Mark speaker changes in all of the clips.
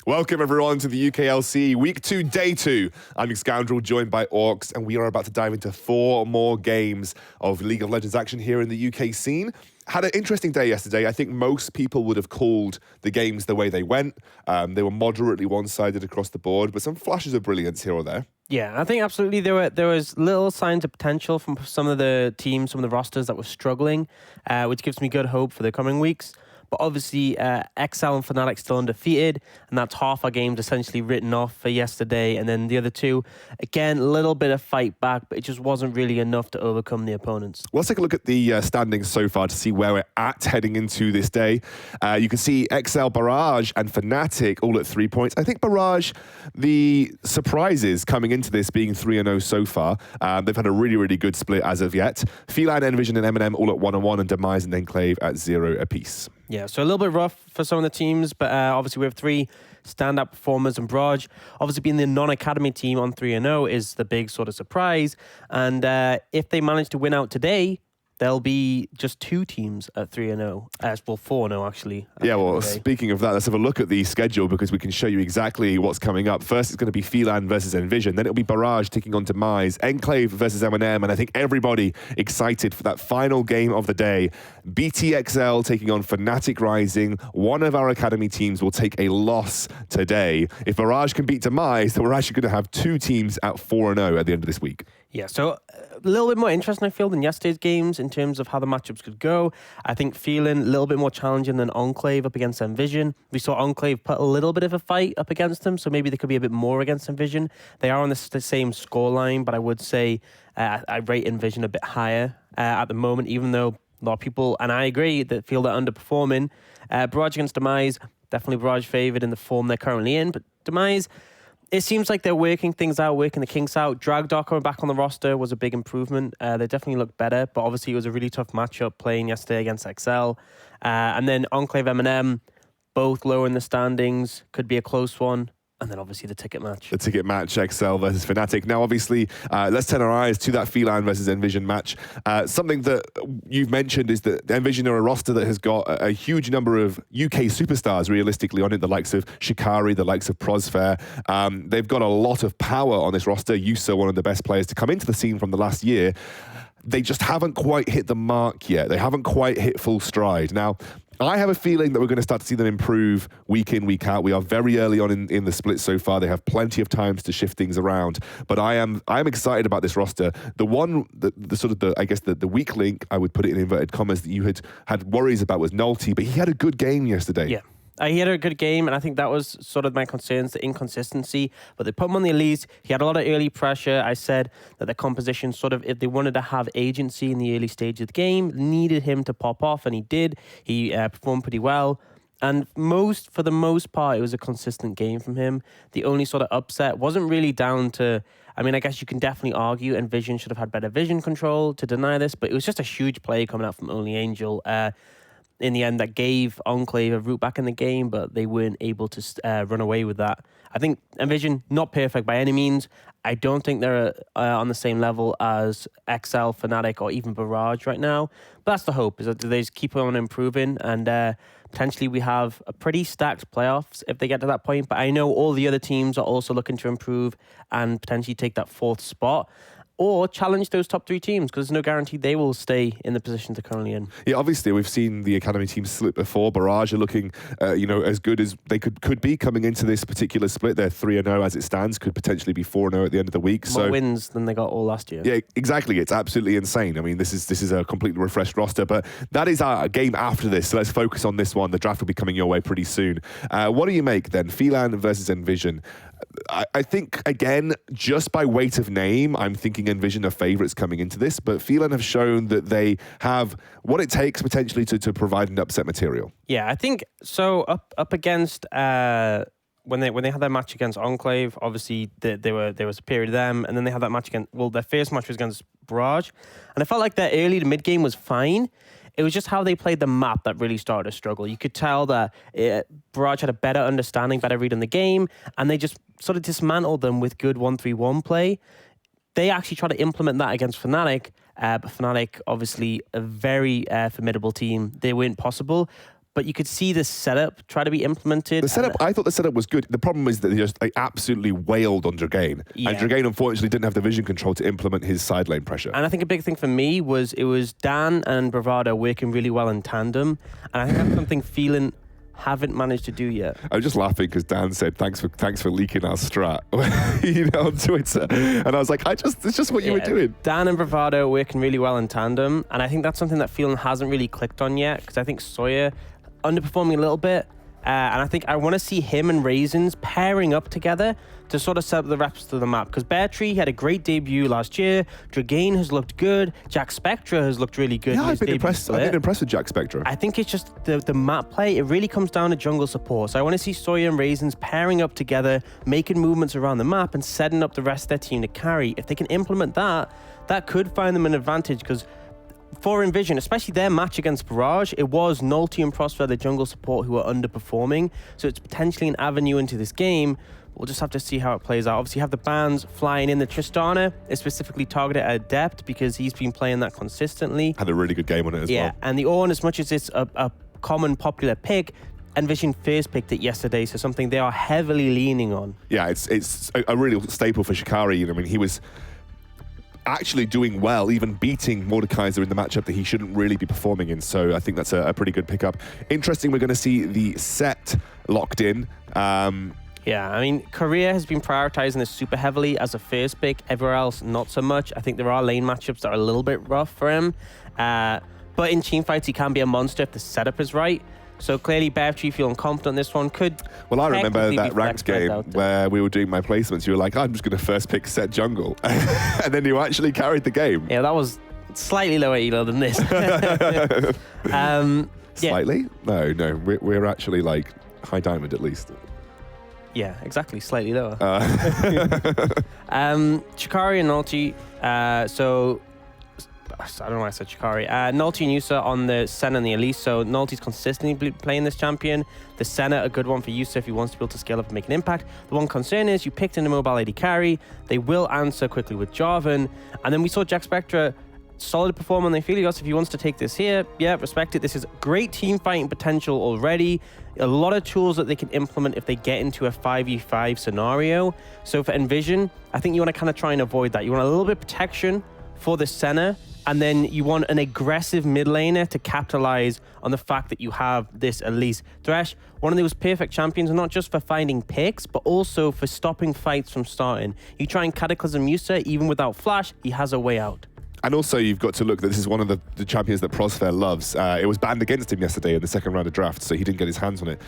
Speaker 1: Welcome everyone to the UKLC Week 2, Day 2. I'm Scoundrel, joined by Orcs, and we are about to dive into 4 more games of League of Legends action here in the UK scene. Had an interesting day yesterday. I think most people would have called the games the way they went. They were moderately one-sided across the board, but some flashes of brilliance here or there.
Speaker 2: Yeah, I think absolutely there was little signs of potential from some of the teams, some of the rosters that were struggling, which gives me good hope for the coming weeks. But obviously, XL and Fnatic still undefeated, and that's half our games essentially written off for yesterday. And then the other two, again, a little bit of fight back, but it just wasn't really enough to overcome the opponents.
Speaker 1: Let's take a look at the standings so far to see where we're at heading into this day. You can see XL, Barrage, and Fnatic all at 3 points. I think Barrage, the surprises coming into this being 3-0 so far. They've had a really, really good split as of yet. Phelan, NVision, and M&M all at 1-1, and Demise and Enclave at 0 apiece.
Speaker 2: Yeah, so a little bit rough for some of the teams, but obviously we have 3 standout performers, and Barrage, obviously being the non-academy team on 3-0 is the big sort of surprise. And if they manage to win out today, there'll be just 2 teams at 3-0. Well, 4-0 actually.
Speaker 1: Yeah, well, speaking of that, let's have a look at the schedule because we can show you exactly what's coming up. First, it's going to be Phelan versus NVision. Then it'll be Barrage taking on Demise, Enclave versus M&M, and I think everybody excited for that final game of the day. BTXL taking on Fnatic Rising. One of our academy teams will take a loss today. If Barrage can beat Demise, then we're actually going to have 2 teams at 4-0 at the end of this week.
Speaker 2: Yeah, so a little bit more interesting, I feel, than yesterday's games in terms of how the matchups could go. I think Phelan a little bit more challenging than Enclave up against NVision. We saw Enclave put a little bit of a fight up against them, so maybe there could be a bit more against NVision. They are on the same scoreline, but I would say I rate NVision a bit higher at the moment, even though a lot of people, and I agree, that feel they're underperforming. Barrage against Demise, definitely Barrage favoured in the form they're currently in, but Demise, it seems like they're working things out, working the kinks out. Dragdar coming back on the roster was a big improvement. They definitely looked better, but obviously it was a really tough matchup playing yesterday against XL. And then Enclave M&M, both lower in the standings, could be a close one. And then obviously the ticket match. The ticket match,
Speaker 1: XL versus Fnatic. Now, obviously, let's turn our eyes to that Phelan versus NVision match. Something that you've mentioned is that NVision are a roster that has got a huge number of UK superstars realistically on it, the likes of Shikari, the likes of Prosfair. They've got a lot of power on this roster. Yusa, one of the best players to come into the scene from the last year. They just haven't quite hit the mark yet. They haven't quite hit full stride. Now, I have a feeling that we're going to start to see them improve week in, week out. We are very early on in the split so far. They have plenty of times to shift things around. But I am excited about this roster. The one, I guess the weak link, I would put it in inverted commas, that you had worries about was Nolte, but he had a good game yesterday.
Speaker 2: Yeah. He had a good game, and I think that was sort of my concerns, the inconsistency. But they put him on the Elite. He had a lot of early pressure. I said that the composition sort of, if they wanted to have agency in the early stage of the game, needed him to pop off, and he did. He performed pretty well. And for the most part, it was a consistent game from him. The only sort of upset wasn't really down to, I mean, I guess you can definitely argue NVision should have had better vision control to deny this, but it was just a huge play coming out from Only Angel. In the end, that gave Enclave a route back in the game, but they weren't able to run away with that. I think NVision, not perfect by any means. I don't think they're on the same level as XL, Fnatic, or even Barrage right now. But that's the hope, is that they just keep on improving, and potentially we have a pretty stacked playoffs if they get to that point. But I know all the other teams are also looking to improve and potentially take that 4th spot, or challenge those top 3 teams, because there's no guarantee they will stay in the position they're currently in.
Speaker 1: Yeah, obviously, we've seen the academy teams slip before. Barrage are looking, as good as they could be coming into this particular split. They're 3-0 as it stands, could potentially be 4-0 at the end of the week.
Speaker 2: More wins than they got all last year.
Speaker 1: Yeah, exactly. It's absolutely insane. I mean, this is a completely refreshed roster, but that is our game after this. So let's focus on this one. The draft will be coming your way pretty soon. What do you make then? Phelan versus NVision. I think, again, just by weight of name, I'm thinking NVision are favourites coming into this, but Phelan have shown that they have what it takes potentially to provide an upset material.
Speaker 2: Yeah, I think so. Up against when they had their match against Enclave, obviously there was a period of them, and then they had that match against, their first match was against Barrage, and I felt like their early to mid game was fine. It was just how they played the map that really started to struggle. You could tell that Barrage had a better understanding, better read on the game, and they just sort of dismantled them with good 1-3-1 play. They actually tried to implement that against Fnatic, but Fnatic, obviously, a very formidable team. They weren't possible. but you could see the setup try to be implemented.
Speaker 1: The setup, I thought the setup was good. The problem is that they just absolutely wailed on Dragain.
Speaker 2: Yeah.
Speaker 1: And Dragain, unfortunately, didn't have the vision control to implement his side lane pressure.
Speaker 2: And I think a big thing for me was it was Dan and Bravado working really well in tandem. And I think that's something Phelan haven't managed to do yet.
Speaker 1: I was just laughing because Dan said, thanks for leaking our strat on Twitter. And I was like, it's just what you were doing.
Speaker 2: Dan and Bravado working really well in tandem. And I think that's something that Phelan hasn't really clicked on yet, because I think Sawyer underperforming a little bit. And I think I want to see him and Raisins pairing up together to sort of set up the rest of the map. Because Beartree had a great debut last year. Dragain has looked good. Jack Spectra has looked really good.
Speaker 1: Yeah, I've been impressed with Jack Spectra.
Speaker 2: I think it's just the map play. It really comes down to jungle support. So I want to see Sawyer and Raisins pairing up together, making movements around the map and setting up the rest of their team to carry. If they can implement that, that could find them an advantage, because for NVision, especially their match against Barrage, it was Nulty and Prosper, the jungle support, who are underperforming. So it's potentially an avenue into this game. We'll just have to see how it plays out. Obviously, you have the bans flying in. The Tristana is specifically targeted at Adept because he's been playing that consistently.
Speaker 1: Had a really good game on it as well.
Speaker 2: Yeah, and the Ornn, as much as it's a common popular pick, NVision first picked it yesterday, so something they are heavily leaning on.
Speaker 1: Yeah, it's a real staple for Shikari. I mean, he was actually doing well, even beating Mordekaiser in the matchup that he shouldn't really be performing in. So I think that's a pretty good pickup. Interesting, we're going to see the set locked in.
Speaker 2: Yeah, I mean, Korea has been prioritizing this super heavily as a first pick. Everywhere else, not so much. I think there are lane matchups that are a little bit rough for him. But in team fights, he can be a monster if the setup is right. So clearly, Beartree feeling confident this one could.
Speaker 1: Well, I remember that ranked game where we were doing my placements. You were like, I'm just going to first pick set jungle. And then you actually carried the game.
Speaker 2: Yeah, that was slightly lower elo than this.
Speaker 1: Slightly? Yeah. No. We're actually like high diamond at least.
Speaker 2: Yeah, exactly. Slightly lower. Chikari and Nulty. So I don't know why I said Chikari. Nulty and Yusa on the Senna and the Elise. So Nulty's consistently playing this champion. The Senna, a good one for Yusa if he wants to be able to scale up and make an impact. The one concern is you picked in a mobile AD carry. They will answer quickly with Jarvan. And then we saw Jack Spectra solid perform on the Aphelios if he wants to take this here. Yeah, respect it. This is great team fighting potential already. A lot of tools that they can implement if they get into a 5v5 scenario. So for NVision, I think you want to kind of try and avoid that. You want a little bit of protection for the Senna, and then you want an aggressive mid laner to capitalize on the fact that you have this Elise. Thresh, one of those perfect champions, not just for finding picks, but also for stopping fights from starting. You try and Cataclysm Musa, even without flash, he has a way out.
Speaker 1: And also, you've got to look that this is one of the champions that Prosper loves. It was banned against him yesterday in the second round of draft, so he didn't get his hands on it.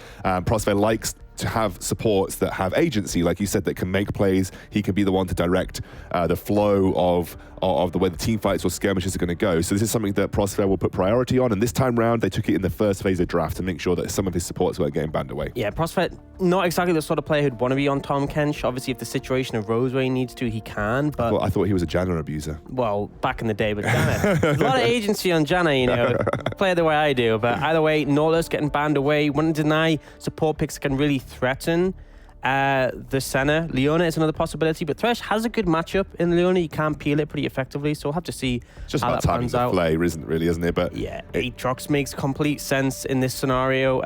Speaker 1: Prosper likes to have supports that have agency, like you said, that can make plays. He can be the one to direct the flow of the way the team fights or skirmishes are going to go. So this is something that Prosper will put priority on. And this time round, they took it in the first phase of draft to make sure that some of his supports weren't getting banned away. Yeah,
Speaker 2: Prosper, not exactly the sort of player who'd want to be on Tom Kench. Obviously, if the situation arose where he needs to, he can. But
Speaker 1: well, I thought he was a Janna abuser.
Speaker 2: Well, back in the day, but Janna. There's a lot of agency on Janna, you know. Play it the way I do. But either way, Nautilus getting banned away. Wouldn't deny support picks can really threaten the Senna. Leona is another possibility, but Thresh has a good matchup in Leona. You can peel it pretty effectively, so we'll have to see
Speaker 1: just
Speaker 2: how
Speaker 1: about
Speaker 2: that
Speaker 1: timing
Speaker 2: pans out.
Speaker 1: The play, isn't it? But
Speaker 2: yeah, Aatrox makes complete sense in this scenario.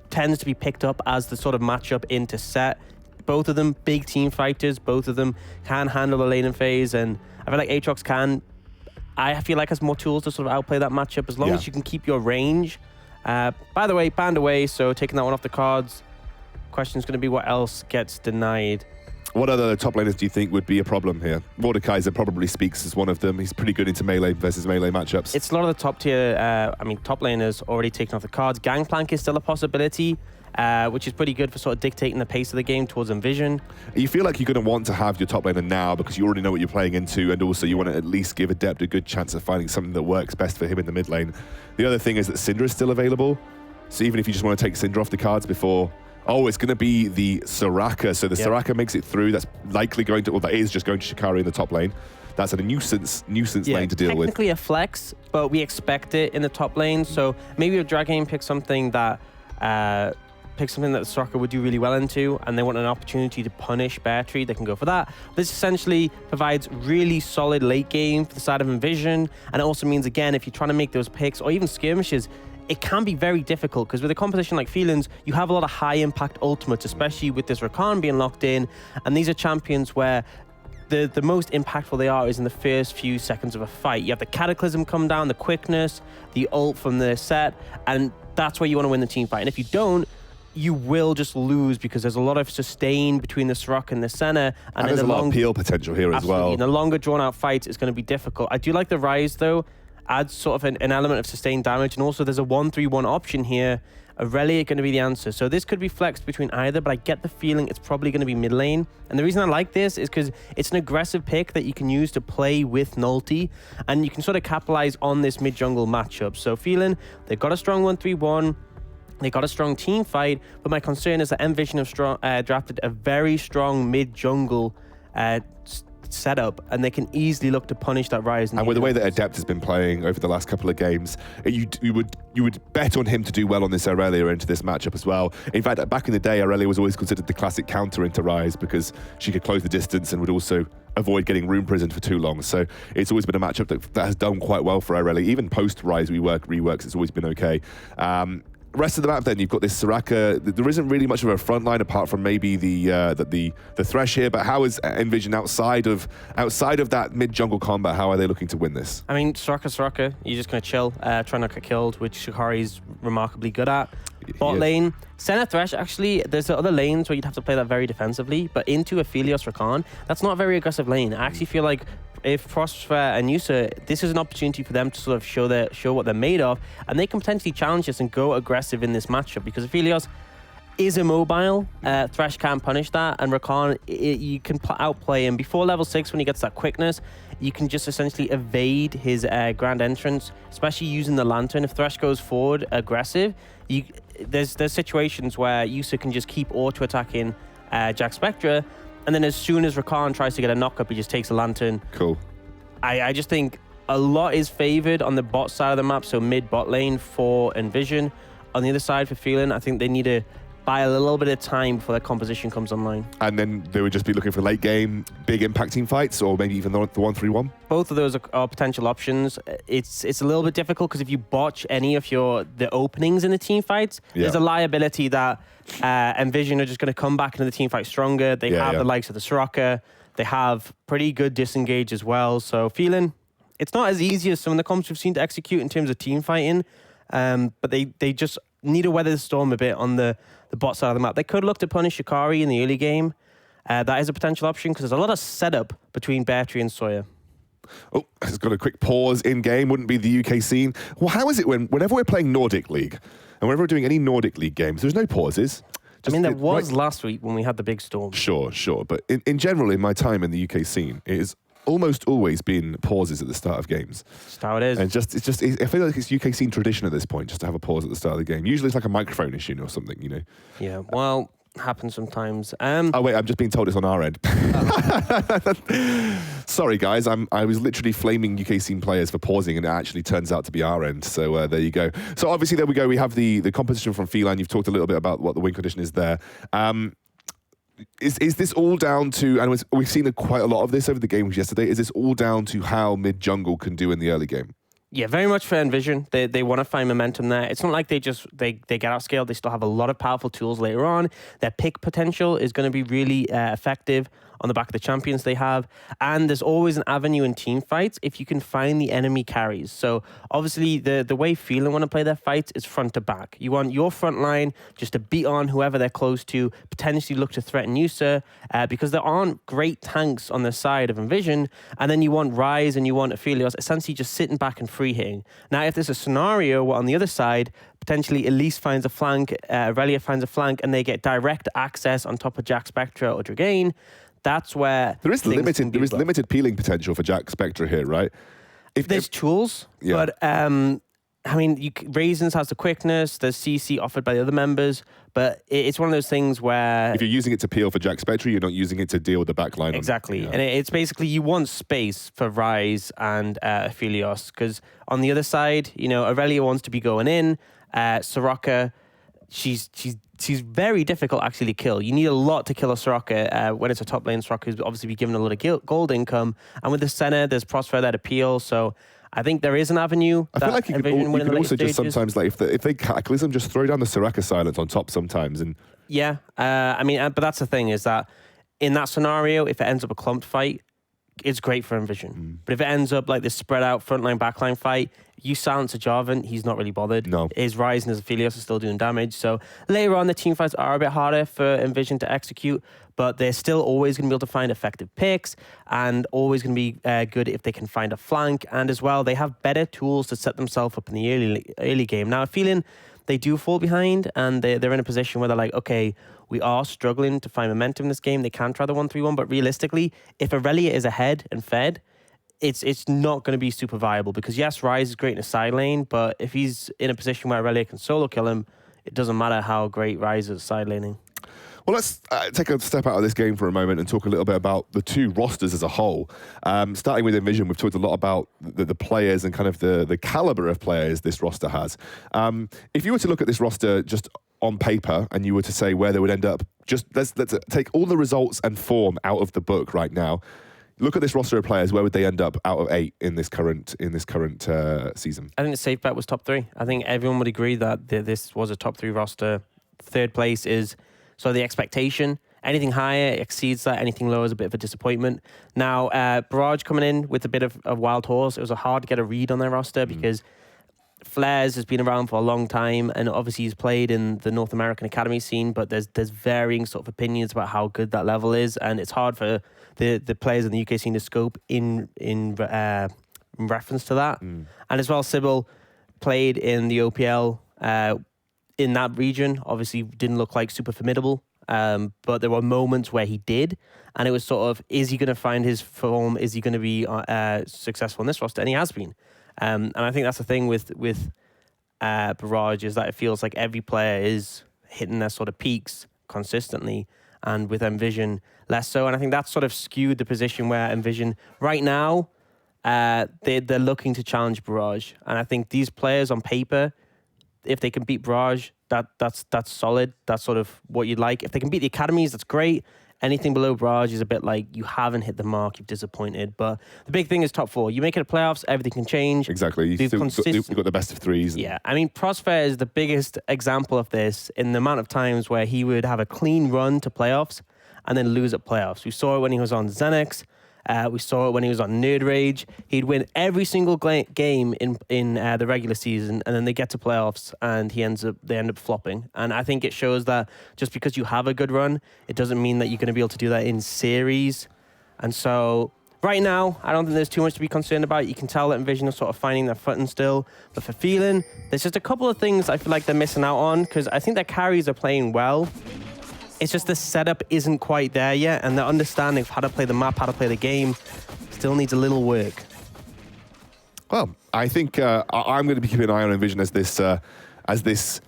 Speaker 2: Tends to be picked up as the sort of matchup into set. Both of them big team fighters. Both of them can handle the laning phase, and I feel like Aatrox can. I feel like has more tools to sort of outplay that matchup as long as you can keep your range. By the way, banned away, so taking that one off the cards. Question's going to be what else gets denied.
Speaker 1: What other top laners do you think would be a problem here? Mordekaiser probably speaks as one of them. He's pretty good into melee versus melee matchups.
Speaker 2: It's a lot of the top tier, top laners already taken off the cards. Gangplank is still a possibility, which is pretty good for sort of dictating the pace of the game towards NVision.
Speaker 1: You feel like you're going to want to have your top laner now because you already know what you're playing into, and also you want to at least give Adept a good chance of finding something that works best for him in the mid lane. The other thing is that Syndra is still available, so even if you just want to take Syndra off the cards before... Oh, it's going to be the Soraka. So the Soraka makes it through. That's likely going to... Well, that is just going to Shikari in the top lane. That's a nuisance lane to deal with.
Speaker 2: Technically a flex, but we expect it in the top lane. So maybe if Dragain picks something that the Soraka would do really well into, and they want an opportunity to punish Beartree, they can go for that. This essentially provides really solid late game for the side of NVision, and it also means, again, if you're trying to make those picks or even skirmishes, it can be very difficult because with a composition like Phelan's, you have a lot of high impact ultimates, especially with this Rakan being locked in. And these are champions where the most impactful they are is in the first few seconds of a fight. You have the Cataclysm come down, the quickness, the ult from the set, and that's where you want to win the team fight. And if you don't, you will just lose because there's a lot of sustain between the Soraka and the Senna.
Speaker 1: And there's a lot of peel potential here as well.
Speaker 2: In the longer drawn-out fights, it's going to be difficult. I do like the Rise, though. Adds sort of an element of sustained damage, and also there's a 1-3-1 option here. Aurelia going to be the answer. So this could be flexed between either, but I get the feeling it's probably going to be mid lane. And the reason I like this is because it's an aggressive pick that you can use to play with Nulty, and you can sort of capitalize on this mid-jungle matchup. So Phelan, they've got a strong 1-3-1. They got a strong team fight, but my concern is that NVision have drafted a very strong mid-jungle setup, and they can easily look to punish that Rise.
Speaker 1: And with the way that Adept has been playing over the last couple of games, you would bet on him to do well on this Aurelia into this matchup as well. In fact, back in the day, Aurelia was always considered the classic counter into Rise because she could close the distance and would also avoid getting room prisoned for too long. So it's always been a matchup that has done quite well for Aurelia. Even post-Rise reworks, it's always been okay. Rest of the map, then you've got this Soraka. There isn't really much of a front line apart from maybe the Thresh here. But how is NVision outside of that mid jungle combat? How are they looking to win this?
Speaker 2: I mean, Soraka, you're just gonna chill, try not to get killed, which Shikari's remarkably good at. Bot lane, Senna Thresh. Actually, there's other lanes where you'd have to play that very defensively. But into Aphelios Rakan, that's not a very aggressive lane. I actually feel like if Prosper and Yusa, this is an opportunity for them to sort of show what they're made of, and they can potentially challenge this and go aggressive in this matchup because Aphelios is immobile. Thresh can't punish that, and Rakan, you can outplay him before level 6 when he gets that quickness. You can just essentially evade his grand entrance, especially using the Lantern. If Thresh goes forward aggressive, there's situations where Yusa can just keep auto attacking Jack Spectra. And then as soon as Rakan tries to get a knock-up, he just takes a Lantern.
Speaker 1: Cool.
Speaker 2: I just think a lot is favored on the bot side of the map, so mid-bot lane for NVision. On the other side for Phelan, I think they need to buy a little bit of time before their composition comes online.
Speaker 1: And then they would just be looking for late game, big impacting fights, or maybe even the 1-3-1?
Speaker 2: Both of those are potential options. It's a little bit difficult because if you botch any of the openings in the team fights, there's a liability that NVision are just going to come back into the team fight stronger. They have the likes of the Soraka. They have pretty good disengage as well. So Phelan, it's not as easy as some of the comps we've seen to execute in terms of team fighting, but they just need to weather the storm a bit on the bot side of the map. They could look to punish Shikari in the early game. That is a potential option because there's a lot of setup between Bertree and Sawyer.
Speaker 1: Oh, it's got a quick pause in game. Wouldn't be the UK scene. Well, how is it whenever we're playing Nordic League and whenever we're doing any Nordic League games, there's no pauses?
Speaker 2: There was last week when we had the big storm.
Speaker 1: Sure. But in general, in my time in the UK scene, it has almost always been pauses at the start of games.
Speaker 2: That's how it is.
Speaker 1: And I feel like it's UK scene tradition at this point, just to have a pause at the start of the game. Usually it's like a microphone issue or something, you know?
Speaker 2: Yeah, well, happens sometimes.
Speaker 1: Oh wait, I'm just being told it's on our end. Sorry guys, I was literally flaming UK scene players for pausing, and it actually turns out to be our end. So there you go. So obviously there we go. We have the composition from Phelan. You've talked a little bit about what the win condition is there. Is this all down to, and we've seen quite a lot of this over the games yesterday, is this all down to how mid-jungle can do in the early game?
Speaker 2: Yeah, very much for NVision. They want to find momentum there. It's not like they get outscaled. They still have a lot of powerful tools later on. Their pick potential is going to be really effective on the back of the champions they have. And there's always an avenue in team fights if you can find the enemy carries. So obviously the way Phelan want to play their fights is front to back. You want your front line just to beat on whoever they're close to, potentially look to threaten Yusa, because there aren't great tanks on the side of NVision. And then you want Rise and you want Aphelios essentially just sitting back and free hitting. Now, if there's a scenario where on the other side, potentially Elise finds a flank, Aurelia finds a flank, and they get direct access on top of Jack Spectra or Dragain, that's where
Speaker 1: there is limited peeling potential for Jack Spectra here, right?
Speaker 2: There's tools, but Raisins has the quickness. There's CC offered by the other members, but it's one of those things where
Speaker 1: if you're using it to peel for Jack Spectra, you're not using it to deal with the backline.
Speaker 2: Exactly, and it's basically you want space for Rise and Aphelios, because on the other side, Aurelia wants to be going in. Soraka, she's very difficult actually to kill. You need a lot to kill a Soraka when it's a top lane Soraka who's obviously be given a lot of gold income. And with the Senna, there's Prosper there to peel. So I think there is an avenue.
Speaker 1: I feel like you could also just
Speaker 2: stages.
Speaker 1: sometimes, like, if they cataclysm, just throw down the Soraka silence on top sometimes. And
Speaker 2: yeah, I mean, but that's the thing, is that in that scenario, if it ends up a clumped fight, it's great for NVision. But if it ends up like this spread out frontline backline fight, you silence a Jarvan, he's not really bothered.
Speaker 1: No.
Speaker 2: His Ryze and his Aphelios are still doing damage. So later on, the team fights are a bit harder for NVision to execute, but they're still always going to be able to find effective picks and always going to be good if they can find a flank. And as well, they have better tools to set themselves up in the early game. Now, feeling they do fall behind and they're in a position where they're like, okay, we are struggling to find momentum in this game. They can try the 1-3-1, but realistically, if Aurelia is ahead and fed, it's not going to be super viable, because yes, Ryze is great in a side lane, but if he's in a position where Aurelia can solo kill him, it doesn't matter how great Ryze is at side laning.
Speaker 1: Well, let's take a step out of this game for a moment and talk a little bit about the two rosters as a whole. Starting with NVision, we've talked a lot about the players and kind of the caliber of players this roster has. If you were to look at this roster just on paper and you were to say where they would end up, just let's take all the results and form out of the book right now. Look at this roster of players. Where would they end up out of 8 in this current season?
Speaker 2: I think the safe bet was top 3. I think everyone would agree that this was a top 3 roster. Third place is sort of the expectation. Anything higher exceeds that. Anything lower is a bit of a disappointment. Now, Barrage coming in with a bit of a wild horse. It was hard to get a read on their roster because Flares has been around for a long time, and obviously he's played in the North American Academy scene, but there's varying sort of opinions about how good that level is, and it's hard for the players in the UK scene to scope in reference to that. And as well, Sybil played in the OPL in that region. Obviously didn't look like super formidable, but there were moments where he did, and it was sort of, is he going to find his form? Is he going to be successful in this roster? And he has been. And I think that's the thing with Barrage, is that it feels like every player is hitting their sort of peaks consistently, and with NVision less so. And I think that's sort of skewed the position where NVision right now, they're looking to challenge Barrage. And I think these players on paper, if they can beat Barrage, that's solid. That's sort of what you'd like. If they can beat the academies, that's great. Anything below Barrage is a bit like, you haven't hit the mark, you've disappointed. But the big thing is top 4. You make it to playoffs, everything can change.
Speaker 1: Exactly. You've got the best of 3s.
Speaker 2: Yeah, I mean, Prosper is the biggest example of this in the amount of times where he would have a clean run to playoffs and then lose at playoffs. We saw it when he was on Xenix. We saw it when he was on Nerd Rage. He'd win every single game in the regular season, and then they get to playoffs and they end up flopping. And I think it shows that just because you have a good run, it doesn't mean that you're going to be able to do that in series. And so right now, I don't think there's too much to be concerned about. You can tell that NVision are sort of finding their footing still. But for Phelan, there's just a couple of things I feel like they're missing out on, because I think their carries are playing well. It's just the setup isn't quite there yet, and the understanding of how to play the map, how to play the game, still needs a little work.
Speaker 1: Well, I think I'm going to be keeping an eye on NVision as this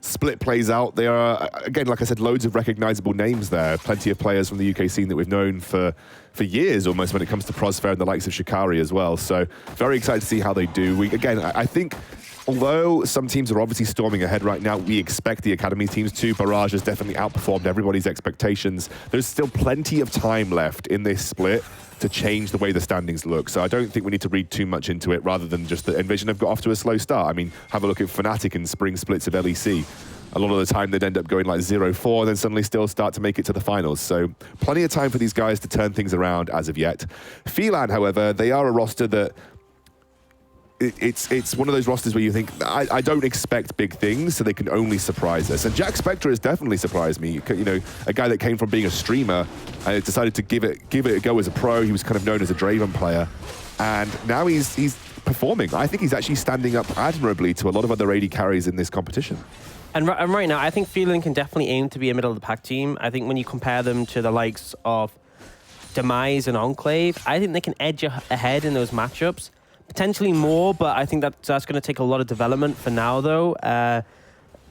Speaker 1: split plays out. There are, again, like I said, loads of recognizable names there. Plenty of players from the UK scene that we've known for years almost when it comes to Prosper and the likes of Shikari as well. So very excited to see how they do. I think, although some teams are obviously storming ahead right now, we expect the Academy teams to. Barrage has definitely outperformed everybody's expectations. There's still plenty of time left in this split to change the way the standings look. So I don't think we need to read too much into it, rather than just that NVision have got off to a slow start. I mean, have a look at Fnatic in spring splits of LEC. A lot of the time they'd end up going like 0-4 and then suddenly still start to make it to the finals. So plenty of time for these guys to turn things around as of yet. Phelan, however, they are a roster that it's one of those rosters where you think, I don't expect big things, so they can only surprise us. And Jack Spectre has definitely surprised me. You know, a guy that came from being a streamer and decided to give it a go as a pro. He was kind of known as a Draven player, and now he's performing. I think he's actually standing up admirably to a lot of other AD carries in this competition.
Speaker 2: And right now, I think Phelan can definitely aim to be a middle-of-the-pack team. I think when you compare them to the likes of Demise and Enclave, I think they can edge ahead in those matchups. Potentially more, but I think that's going to take a lot of development for now, though.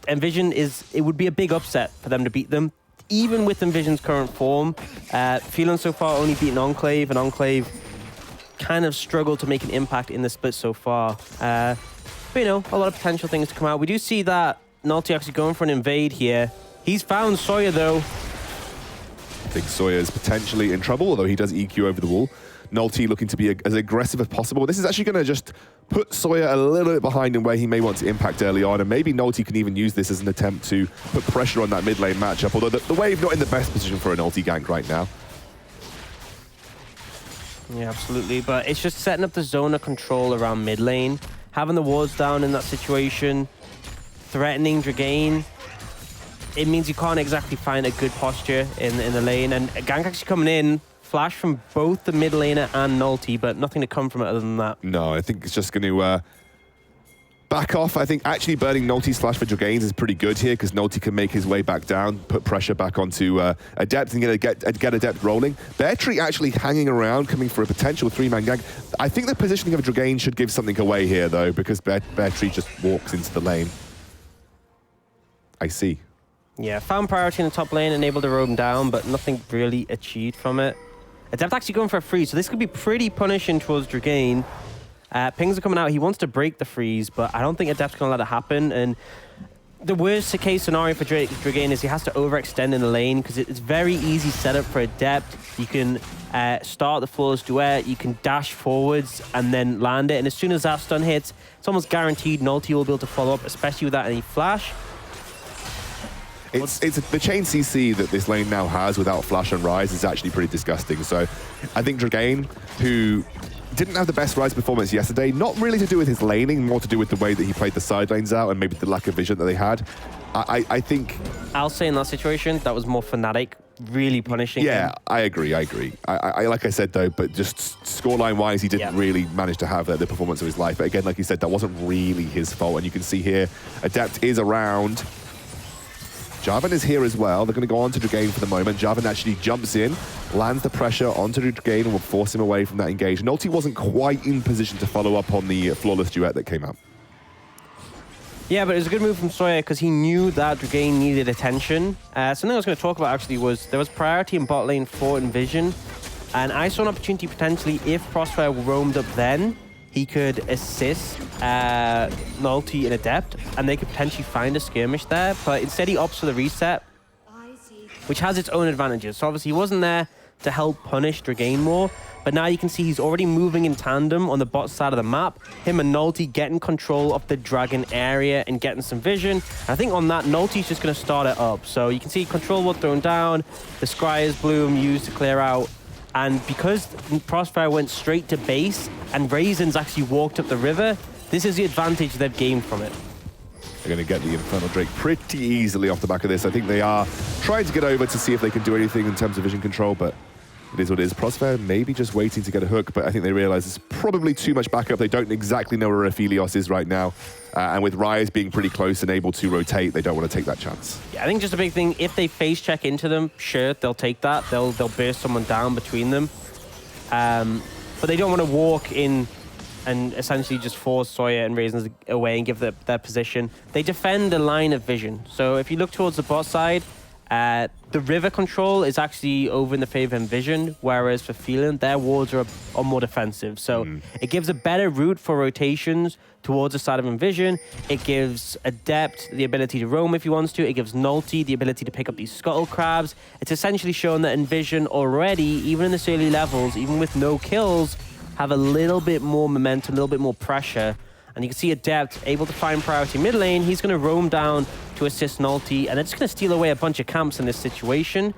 Speaker 2: NVision it would be a big upset for them to beat them. Even with NVision's current form, Phelan so far only beaten Enclave, and Enclave kind of struggled to make an impact in the split so far. But, you know, a lot of potential things to come out. We do see that Nalty actually going for an invade here. He's found Sawyer, though.
Speaker 1: I think Sawyer's potentially in trouble, although he does EQ over the wall. Nolte looking to be as aggressive as possible. This is actually going to just put Sawyer a little bit behind in where he may want to impact early on, and maybe Nolte can even use this as an attempt to put pressure on that mid lane matchup, although the Wave not in the best position for a Nolte gank right now.
Speaker 2: Yeah, absolutely. But it's just setting up the zone of control around mid lane, having the wards down in that situation, threatening Dragain. It means you can't exactly find a good posture in the lane. And a gank actually coming in, flash from both the mid laner and Nolte, but nothing to come from it other than that.
Speaker 1: No, I think it's just going to back off. I think actually burning Nolte's flash for Dragains is pretty good here because Nolte can make his way back down, put pressure back onto Adept and get Adept rolling. Bear Tree actually hanging around, coming for a potential 3-man gank. I think the positioning of Dragain should give something away here though, because Bear Tree just walks into the lane. I see.
Speaker 2: Yeah, found priority in the top lane and able to roam down, but nothing really achieved from it. Adept actually going for a freeze, so this could be pretty punishing towards Dragain. Pings are coming out. He wants to break the freeze, but I don't think Adept's going to let it happen. And the worst case scenario for Dragain is he has to overextend in the lane because it's very easy setup for Adept. You can start the flawless duet, you can dash forwards and then land it. And as soon as that stun hits, it's almost guaranteed Nolte will be able to follow up, especially without any flash.
Speaker 1: It's the chain CC that this lane now has without flash and rise is actually pretty disgusting. So I think Dragain, who didn't have the best rise performance yesterday, not really to do with his laning, more to do with the way that he played the side lanes out and maybe the lack of vision that they had. I think...
Speaker 2: I'll say in that situation, that was more Fnatic, really punishing him.
Speaker 1: I agree. I like I said though, but just scoreline wise, he didn't really manage to have the performance of his life. But again, like you said, that wasn't really his fault. And you can see here, Adept is around. Jarvan is here as well. They're going to go on to Dragain for the moment. Jarvan actually jumps in, lands the pressure onto Dragain and will force him away from that engage. Nolte wasn't quite in position to follow up on the flawless duet that came out.
Speaker 2: Yeah, but it was a good move from Sawyer because he knew that Dragain needed attention. Something I was going to talk about actually was there was priority in bot lane for NVision, and I saw an opportunity potentially if Crossfire roamed up then, he could assist Nolte and Adept, and they could potentially find a skirmish there. But instead, he opts for the reset, which has its own advantages. So obviously, he wasn't there to help punish Dragain more, but now you can see he's already moving in tandem on the bot side of the map. Him and Nolte getting control of the dragon area and getting some vision. And I think on that, Nolte's just going to start it up. So you can see control ward thrown down, the Scryer's Bloom used to clear out. And because Crossfire went straight to base and Raisins actually walked up the river, this is the advantage they've gained from it.
Speaker 1: They're going to get the Infernal Drake pretty easily off the back of this. I think they are trying to get over to see if they can do anything in terms of vision control, but it is what it is. Crossfire maybe just waiting to get a hook, but I think they realize it's probably too much backup. They don't exactly know where Aphelios is right now. And with Ryze being pretty close and able to rotate, they don't want to take that chance.
Speaker 2: Yeah, I think just a big thing, if they face check into them, sure, they'll take that. They'll burst someone down between them. But they don't want to walk in and essentially just force Sawyer and Raisins away and give their position. They defend the line of vision. So if you look towards the bot side, the river control is actually over in the favor of NVision, whereas for Phelan, their wards are more defensive. So it gives a better route for rotations towards the side of NVision. It gives Adept the ability to roam if he wants to. It gives Nolte the ability to pick up these scuttle crabs. It's essentially shown that NVision already, even in this early levels, even with no kills, have a little bit more momentum, a little bit more pressure. And you can see Adept able to find priority mid lane. He's going to roam down to assist Nolte, and they're just going to steal away a bunch of camps in this situation.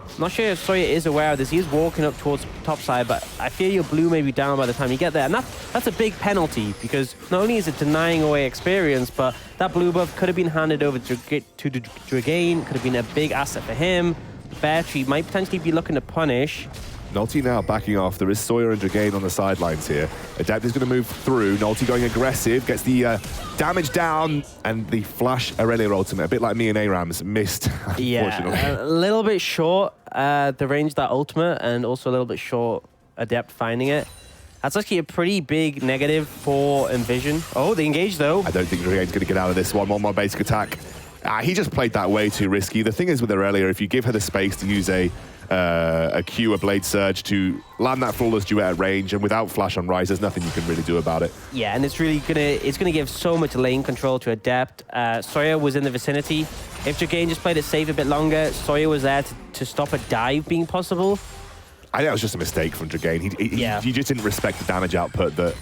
Speaker 2: I'm not sure if Sawyer is aware of this. He is walking up towards top side, but I fear your blue may be down by the time you get there. And that's a big penalty, because not only is it denying away experience, but that blue buff could have been handed over to Dragain, could have been a big asset for him. Bear Tree might potentially be looking to punish.
Speaker 1: Nolte now backing off. There is Sawyer and Dragain on the sidelines here. Adept is going to move through. Nolte going aggressive, gets the damage down, and the flash Aurelia ultimate, a bit like me and ARAMs, missed, unfortunately.
Speaker 2: Yeah, a little bit short the range that ultimate, and also a little bit short Adept finding it. That's actually a pretty big negative for NVision. Oh, they engage though.
Speaker 1: I don't think Dragain's going to get out of this one. One more basic attack. He just played that way too risky. The thing is with Aurelia, if you give her the space to use a Q, a Blade Surge, to land that flawless duet at range, and without flash on Ryze, there's nothing you can really do about it.
Speaker 2: Yeah, and it's really gonna give so much lane control to Adept. Sawyer was in the vicinity. If Dragain just played it safe a bit longer, Sawyer was there to stop a dive being possible.
Speaker 1: I think it was just a mistake from Dragain. He just didn't respect the damage output that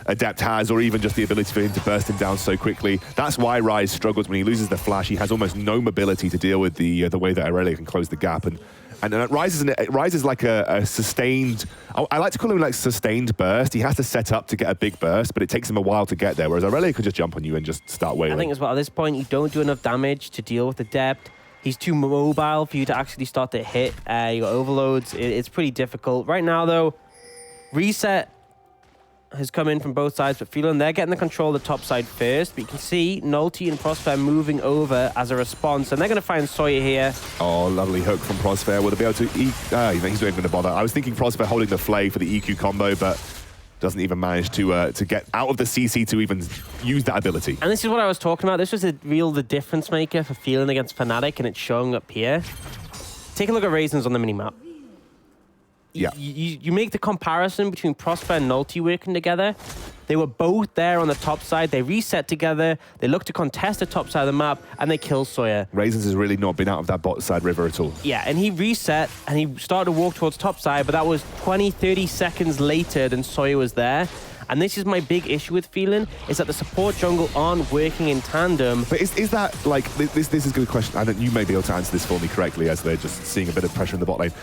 Speaker 1: Adept has, or even just the ability for him to burst him down so quickly. That's why Ryze struggles when he loses the flash. He has almost no mobility to deal with the way that Aurelia can close the gap. And Ryze is like a sustained, I like to call him like sustained burst. He has to set up to get a big burst, but it takes him a while to get there, whereas Aurelia could just jump on you and just start wailing.
Speaker 2: I think as well, at this point, you don't do enough damage to deal with Adept. He's too mobile for you to actually start to hit. You got overloads. It's pretty difficult. Right now, though, Reset has come in from both sides, but Phelan, they're getting the control of the top side first. But you can see Nulty and Prosper moving over as a response, and they're going to find Sawyer here.
Speaker 1: Oh, lovely hook from Prosper. Will they be able to he's not even going to bother. I was thinking Prosper holding the Flay for the EQ combo, but doesn't even manage to get out of the CC to even use that ability.
Speaker 2: And this is what I was talking about. This was the difference maker for Phelan against Fnatic, and it's showing up here. Take a look at Raisins on the minimap.
Speaker 1: Yeah.
Speaker 2: You make the comparison between Prosper and Nulty working together. They were both there on the top side. They reset together. They look to contest the top side of the map, and they kill Sawyer.
Speaker 1: Raisins has really not been out of that bot side river at all.
Speaker 2: Yeah, and he reset, and he started to walk towards top side, but that was 20, 30 seconds later than Sawyer was there. And this is my big issue with Phelan, is that the support jungle aren't working in tandem.
Speaker 1: But is that, like, this is a good question, and you may be able to answer this for me correctly as they're just seeing a bit of pressure in the bot lane.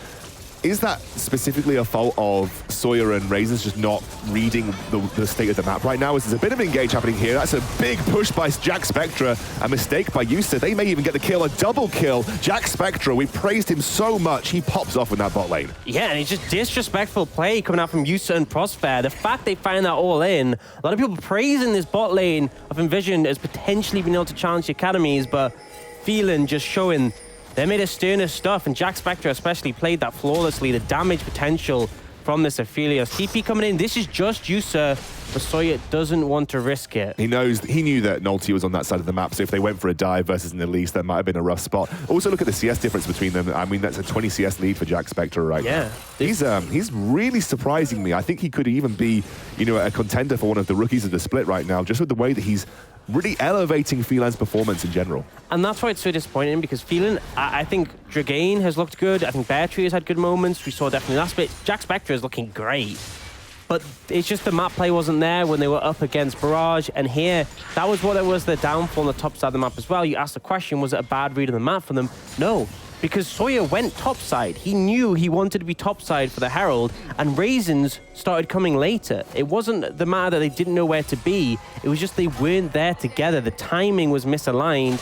Speaker 1: Is that specifically a fault of Sawyer and Raisins just not reading the state of the map right now? There's a bit of engage happening here. That's a big push by Jack Spectra, a mistake by Yusa. They may even get the kill, a double kill. Jack Spectra, we praised him so much, he pops off in that bot lane.
Speaker 2: Yeah, and it's just disrespectful play coming out from Yusa and Prosper. The fact they find that all in, a lot of people praising this bot lane of NVision as potentially being able to challenge the academies, but Phelan just showing they made a sterner stuff, and Jack Spectra especially played that flawlessly. The damage potential from this Aphelios. TP coming in, this is just Yusa, but Sawyer doesn't want to risk it.
Speaker 1: He knew that Nulty was on that side of the map, so if they went for a dive versus an Elise, that might have been a rough spot. Also look at the CS difference between them. I mean, that's a 20 CS lead for Jack Spectra right now. He's really surprising me. I think he could even be, a contender for one of the rookies of the split right now, just with the way that he's really elevating Phelan's performance in general.
Speaker 2: And that's why it's so disappointing, because Phelan, I think Dragain has looked good. I think Beartree has had good moments. We saw definitely last bit. Jack Spectra is looking great. But it's just the map play wasn't there when they were up against Barrage. And here, that was what it was, the downfall on the top side of the map as well. You asked the question, was it a bad read of the map for them? No, because Sawyer went topside. He knew he wanted to be topside for the Herald, and Raisins started coming later. It wasn't the matter that they didn't know where to be. It was just they weren't there together. The timing was misaligned.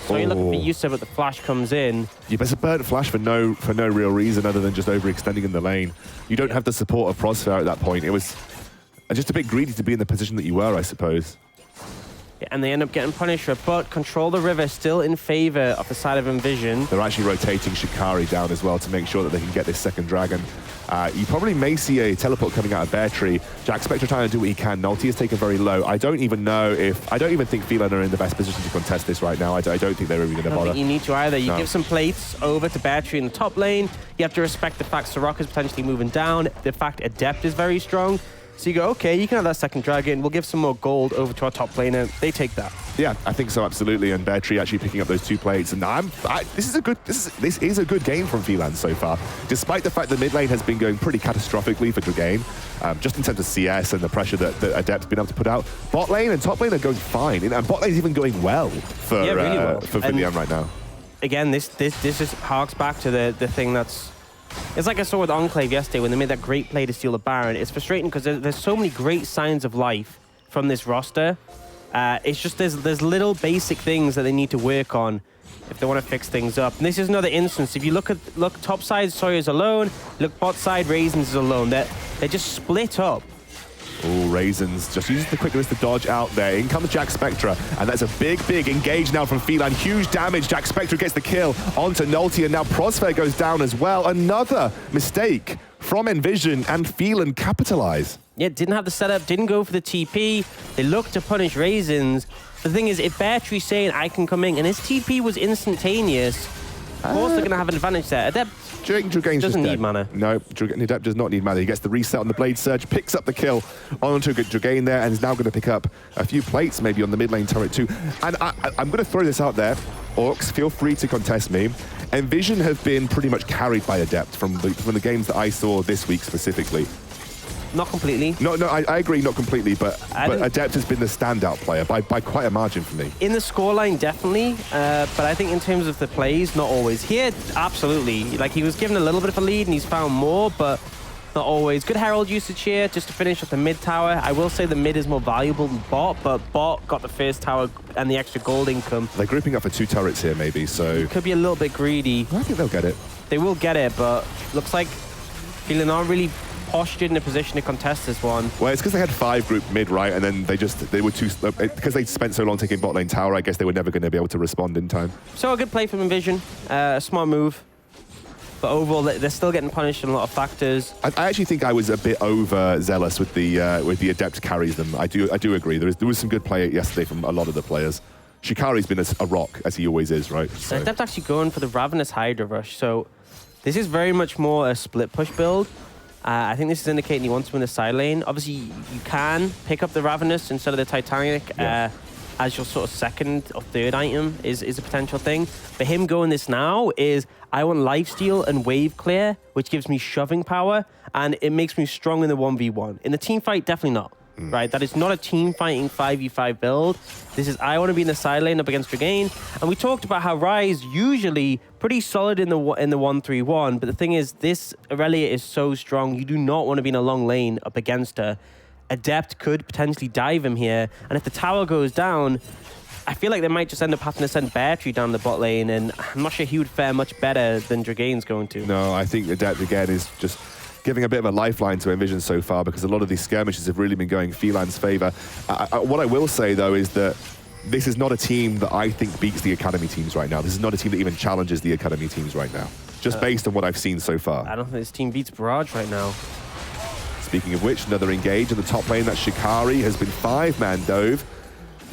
Speaker 2: Sawyer looking for Yusa, but the flash comes in.
Speaker 1: Yeah, but it's a burnt flash for no real reason other than just overextending in the lane. You don't have the support of Prosper at that point. It was just a bit greedy to be in the position that you were, I suppose.
Speaker 2: Yeah, and they end up getting Punisher, but control the river still in favor of the side of NVision.
Speaker 1: They're actually rotating Shikari down as well to make sure that they can get this second dragon. You probably may see a teleport coming out of Beartree. Jack Spectra trying to do what he can. Nulty is taken very low. I don't even think Phelan are in the best position to contest this right now. I don't think they're even going to bother.
Speaker 2: I don't think you need to either. You give some plates over to Beartree in the top lane. You have to respect the fact Soraka is potentially moving down. The fact Adept is very strong. So you go, okay, you can have that second dragon. We'll give some more gold over to our top laner. They take that. Yeah,
Speaker 1: I think so, absolutely. And Beartree actually picking up those 2 plates. And this is a good game from Phelan so far, despite the fact that mid lane has been going pretty catastrophically for Dragain, just in terms of CS and the pressure that Adept's been able to put out. Bot lane and top lane are going fine, and bot lane is even going well for really well for Phelan right now.
Speaker 2: Again, this just harks back to the thing that's. It's like I saw with Enclave yesterday when they made that great play to steal the Baron. It's frustrating because there's so many great signs of life from this roster. It's just there's little basic things that they need to work on if they want to fix things up. And this is another instance. If you look top side, Sawyer's alone. Look bot side, Raisins is alone. They're just split up.
Speaker 1: Oh, Raisins just uses the quickness to dodge out there. In comes Jack Spectra, and that's a big engage now from Phelan. Huge damage. Jack Spectra gets the kill onto Nulty, and now Prosper goes down as well. Another mistake from NVision, and Phelan capitalize.
Speaker 2: Yeah, didn't have the setup, didn't go for the TP. They looked to punish Raisins. The thing is, if Beartree's saying, I can come in, and his TP was instantaneous, of course they're going to have an advantage there. Adept doesn't need mana.
Speaker 1: No, Adept does not need mana. He gets the reset on the Blade Surge, picks up the kill onto Dragain there, and is now going to pick up a few plates maybe on the mid lane turret too. And I'm going to throw this out there. Orcs, feel free to contest me. NVision have been pretty much carried by Adept from the games that I saw this week specifically.
Speaker 2: Not completely.
Speaker 1: No, I agree, not completely, but Adept has been the standout player by quite a margin for me.
Speaker 2: In the scoreline, definitely, but I think in terms of the plays, not always. Here, absolutely. Like, he was given a little bit of a lead and he's found more, but not always. Good Herald usage here, just to finish off the mid tower. I will say the mid is more valuable than bot, but bot got the first tower and the extra gold income.
Speaker 1: They're grouping up for 2 turrets here, maybe, so...
Speaker 2: Could be a little bit greedy.
Speaker 1: I think they'll get it.
Speaker 2: They will get it, but looks like Phelan aren't really postured in a position to contest this one.
Speaker 1: Well, it's because they had 5 group mid, right? And then they were too... Because they spent so long taking bot lane tower, I guess they were never going to be able to respond in time.
Speaker 2: So a good play from NVision, a smart move. But overall, they're still getting punished in a lot of factors.
Speaker 1: I actually think I was a bit overzealous with the Adept carries them. I do agree. There was some good play yesterday from a lot of the players. Shikari's been a rock, as he always is, right? So.
Speaker 2: Adept actually going for the Ravenous Hydra Rush. So this is very much more a split push build. I think this is indicating he wants to win the side lane. Obviously, you can pick up the Ravenous instead of the Titanic. Yeah. As your sort of second or third item is a potential thing. For him going this now is, I want lifesteal and wave clear, which gives me shoving power, and it makes me strong in the 1v1. In the team fight, definitely not, right? That is not a team fighting 5v5 build. This is, I want to be in the side lane up against Dragain. And we talked about how Ryze usually pretty solid in the 1-3-1, but the thing is, this Aurelia is so strong, you do not want to be in a long lane up against her. Adept could potentially dive him here, and if the tower goes down, I feel like they might just end up having to send Bear Tree down the bot lane, and I'm not sure he would fare much better than Dragain's going to.
Speaker 1: No, I think Adept again is just giving a bit of a lifeline to NVision so far, because a lot of these skirmishes have really been going Phelan's favor. What I will say though is that this is not a team that I think beats the Academy teams right now. This is not a team that even challenges the Academy teams right now, just based on what I've seen so far.
Speaker 2: I don't think this team beats Barrage right now.
Speaker 1: Speaking of which, another engage in the top lane. That Shikari has been 5-man dove.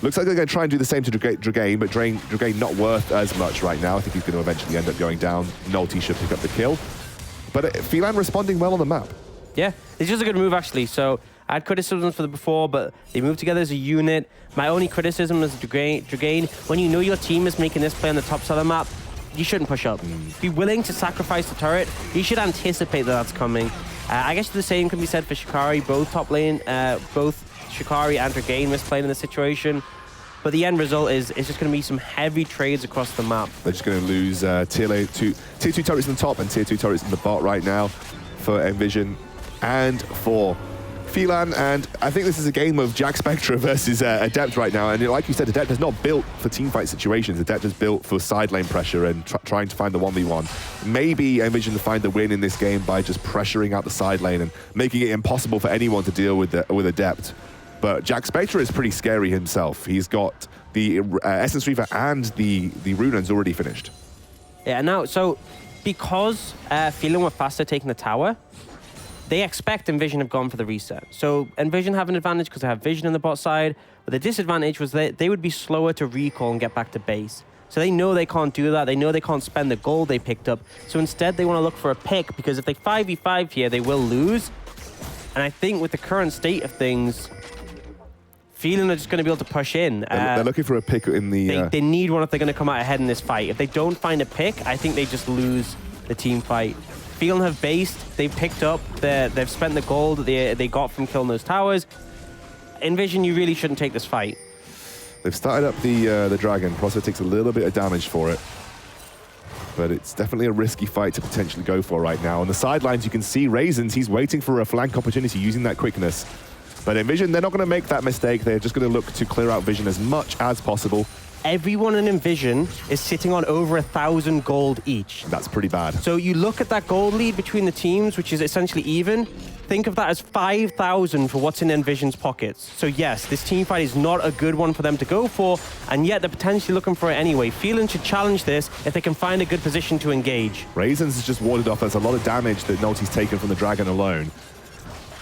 Speaker 1: Looks like they're going to try and do the same to Dragain, but Dragain not worth as much right now. I think he's going to eventually end up going down. Nolty should pick up the kill. But Phelan responding well on the map.
Speaker 2: Yeah, it's just a good move actually. So I had criticisms for the before, but they moved together as a unit. My only criticism is Dragain. When you know your team is making this play on the top side of the map, you shouldn't push up. Be willing to sacrifice the turret. You should anticipate that that's coming. I guess the same can be said for Shikari. Both top lane, both Shikari and Dragain misplayed in the situation. But the end result is it's just going to be some heavy trades across the map.
Speaker 1: They're just going to lose tier 2 turrets in the top and tier 2 turrets in the bot right now for NVision and for Phelan. And I think this is a game of Jack Spectra versus Adept right now. And like you said, Adept is not built for teamfight situations. Adept is built for side lane pressure and trying to find the 1v1. Maybe NVision find the win in this game by just pressuring out the side lane and making it impossible for anyone to deal with Adept. But Jack Spectra is pretty scary himself. He's got the Essence Reaver and the Runans already finished.
Speaker 2: Yeah, now, so because Phelan were faster taking the tower, they expect NVision have gone for the reset. So NVision have an advantage because they have vision on the bot side, but the disadvantage was that they would be slower to recall and get back to base. So they know they can't do that. They know they can't spend the gold they picked up. So instead, they want to look for a pick, because if they 5v5 here, they will lose. And I think with the current state of things, Phelan are just going to be able to push in.
Speaker 1: They're looking for a pick in the...
Speaker 2: They need one if they're going to come out ahead in this fight. If they don't find a pick, I think they just lose the team fight. Phelan have based, they've picked up, they've spent the gold that they got from killing those towers. NVision, you really shouldn't take this fight.
Speaker 1: They've started up the Dragon. Prospect takes a little bit of damage for it. But it's definitely a risky fight to potentially go for right now. On the sidelines, you can see Raisins, he's waiting for a flank opportunity using that quickness. But NVision, they're not going to make that mistake. They're just going to look to clear out vision as much as possible.
Speaker 2: Everyone in NVision is sitting on over 1,000 gold each.
Speaker 1: That's pretty bad.
Speaker 2: So you look at that gold lead between the teams, which is essentially even. Think of that as 5,000 for what's in NVision's pockets. So yes, this team fight is not a good one for them to go for, and yet they're potentially looking for it anyway. Phelan should challenge this if they can find a good position to engage.
Speaker 1: Raisins has just warded off. There's a lot of damage that Nolty's taken from the Dragon alone.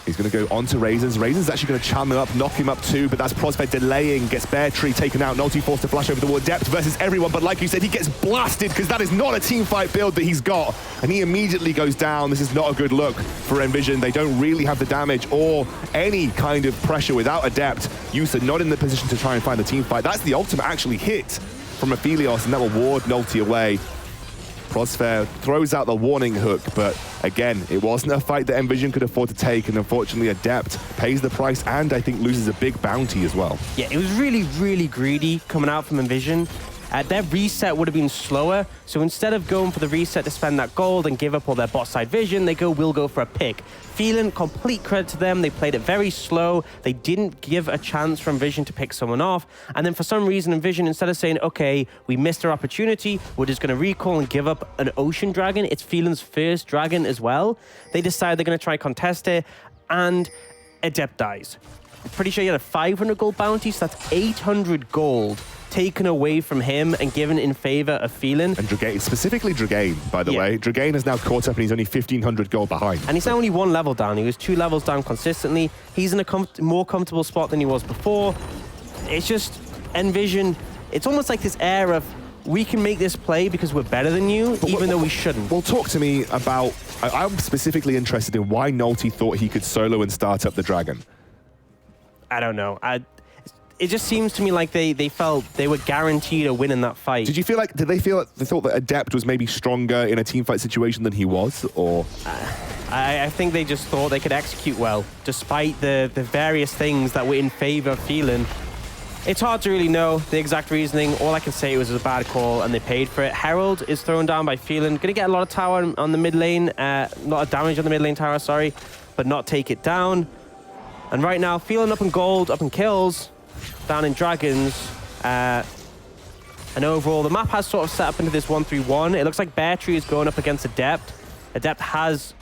Speaker 1: He's going to go onto Raisins. Raisins actually going to charm him up, knock him up too, but that's Prospect delaying, gets Bear Tree taken out. Nolty forced to flash over the wall. Depth versus everyone, but like you said, he gets blasted because that is not a team fight build that he's got, and he immediately goes down. This is not a good look for NVision. They don't really have the damage or any kind of pressure without Adept. Yusa not in the position to try and find the team fight. That's the ultimate actually hit from Aphelios, and that will ward Nulti away. Crossfair throws out the warning hook, but again, it wasn't a fight that NVision could afford to take, and unfortunately Adept pays the price and I think loses a big bounty as well.
Speaker 2: Yeah, it was really, really greedy coming out from NVision. Their reset would have been slower, so instead of going for the reset to spend that gold and give up all their bot side vision, we'll go for a pick. Phelan, complete credit to them, they played it very slow, they didn't give a chance for NVision to pick someone off, and then for some reason NVision, instead of saying, okay, we missed our opportunity, we're just going to recall and give up an Ocean Dragon, it's Phelan's first dragon as well, they decide they're going to try contest it, and Adept dies. I'm pretty sure he had a 500 gold bounty, so that's 800 gold taken away from him and given in favor of Phelan.
Speaker 1: And Dragain, specifically Dragain, by the way. Dragain has now caught up and he's only 1,500 gold behind.
Speaker 2: And he's now only 1 level down. He was 2 levels down consistently. He's in a more comfortable spot than he was before. It's just NVision, it's almost like this air of, we can make this play because we're better than you, even though we shouldn't.
Speaker 1: Well, talk to me about, I'm specifically interested in why Nulti thought he could solo and start up the Dragon.
Speaker 2: I don't know. It just seems to me like they felt they were guaranteed a win in that fight.
Speaker 1: Did they thought that Adept was maybe stronger in a teamfight situation than he was, or?
Speaker 2: I think they just thought they could execute well, despite the various things that were in favor of Phelan. It's hard to really know the exact reasoning. All I can say was it was a bad call, and they paid for it. Herald is thrown down by Phelan. Gonna get a lot of tower on the mid lane, a lot of damage on the mid lane tower, sorry, but not take it down. And right now, Phelan up in gold, up in kills, down in dragons, and overall the map has sort of set up into this 1-3-1. It looks like Bear Tree is going up against Adept. Adept has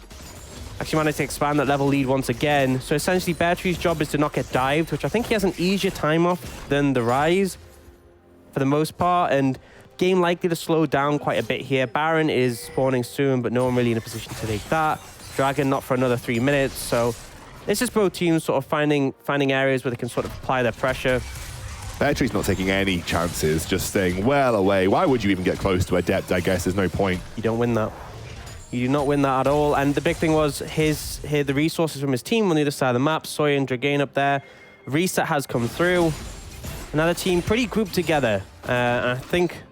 Speaker 2: actually managed to expand that level lead once again, so essentially Bear Tree's job is to not get dived, which I think he has an easier time off than the Rise for the most part, and game likely to slow down quite a bit here. Baron is spawning soon, but no one really in a position to take that. Dragon not for another 3 minutes, so it's just both teams sort of finding areas where they can sort of apply their pressure.
Speaker 1: Bear Tree's not taking any chances, just staying well away. Why would you even get close to Adept? I guess there's no point.
Speaker 2: You don't win that. You do not win that at all. And the big thing was the resources from his team on the other side of the map. Sawyer and Dragain up there. Reset has come through. Another team pretty grouped together. And I think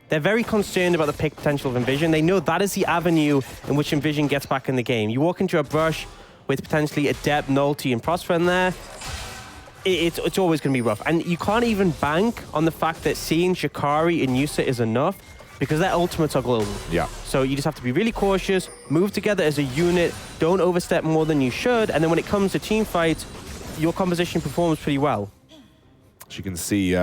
Speaker 2: they're very concerned about the pick potential of NVision. They know that is the avenue in which NVision gets back in the game. You walk into a brush with potentially Adept, Nulti, and Prosper in there, it's always going to be rough. And you can't even bank on the fact that seeing Shikari and Yusa is enough, because their ultimates are global.
Speaker 1: Yeah.
Speaker 2: So you just have to be really cautious, move together as a unit, don't overstep more than you should, and then when it comes to team fights, your composition performs pretty well.
Speaker 1: As you can see,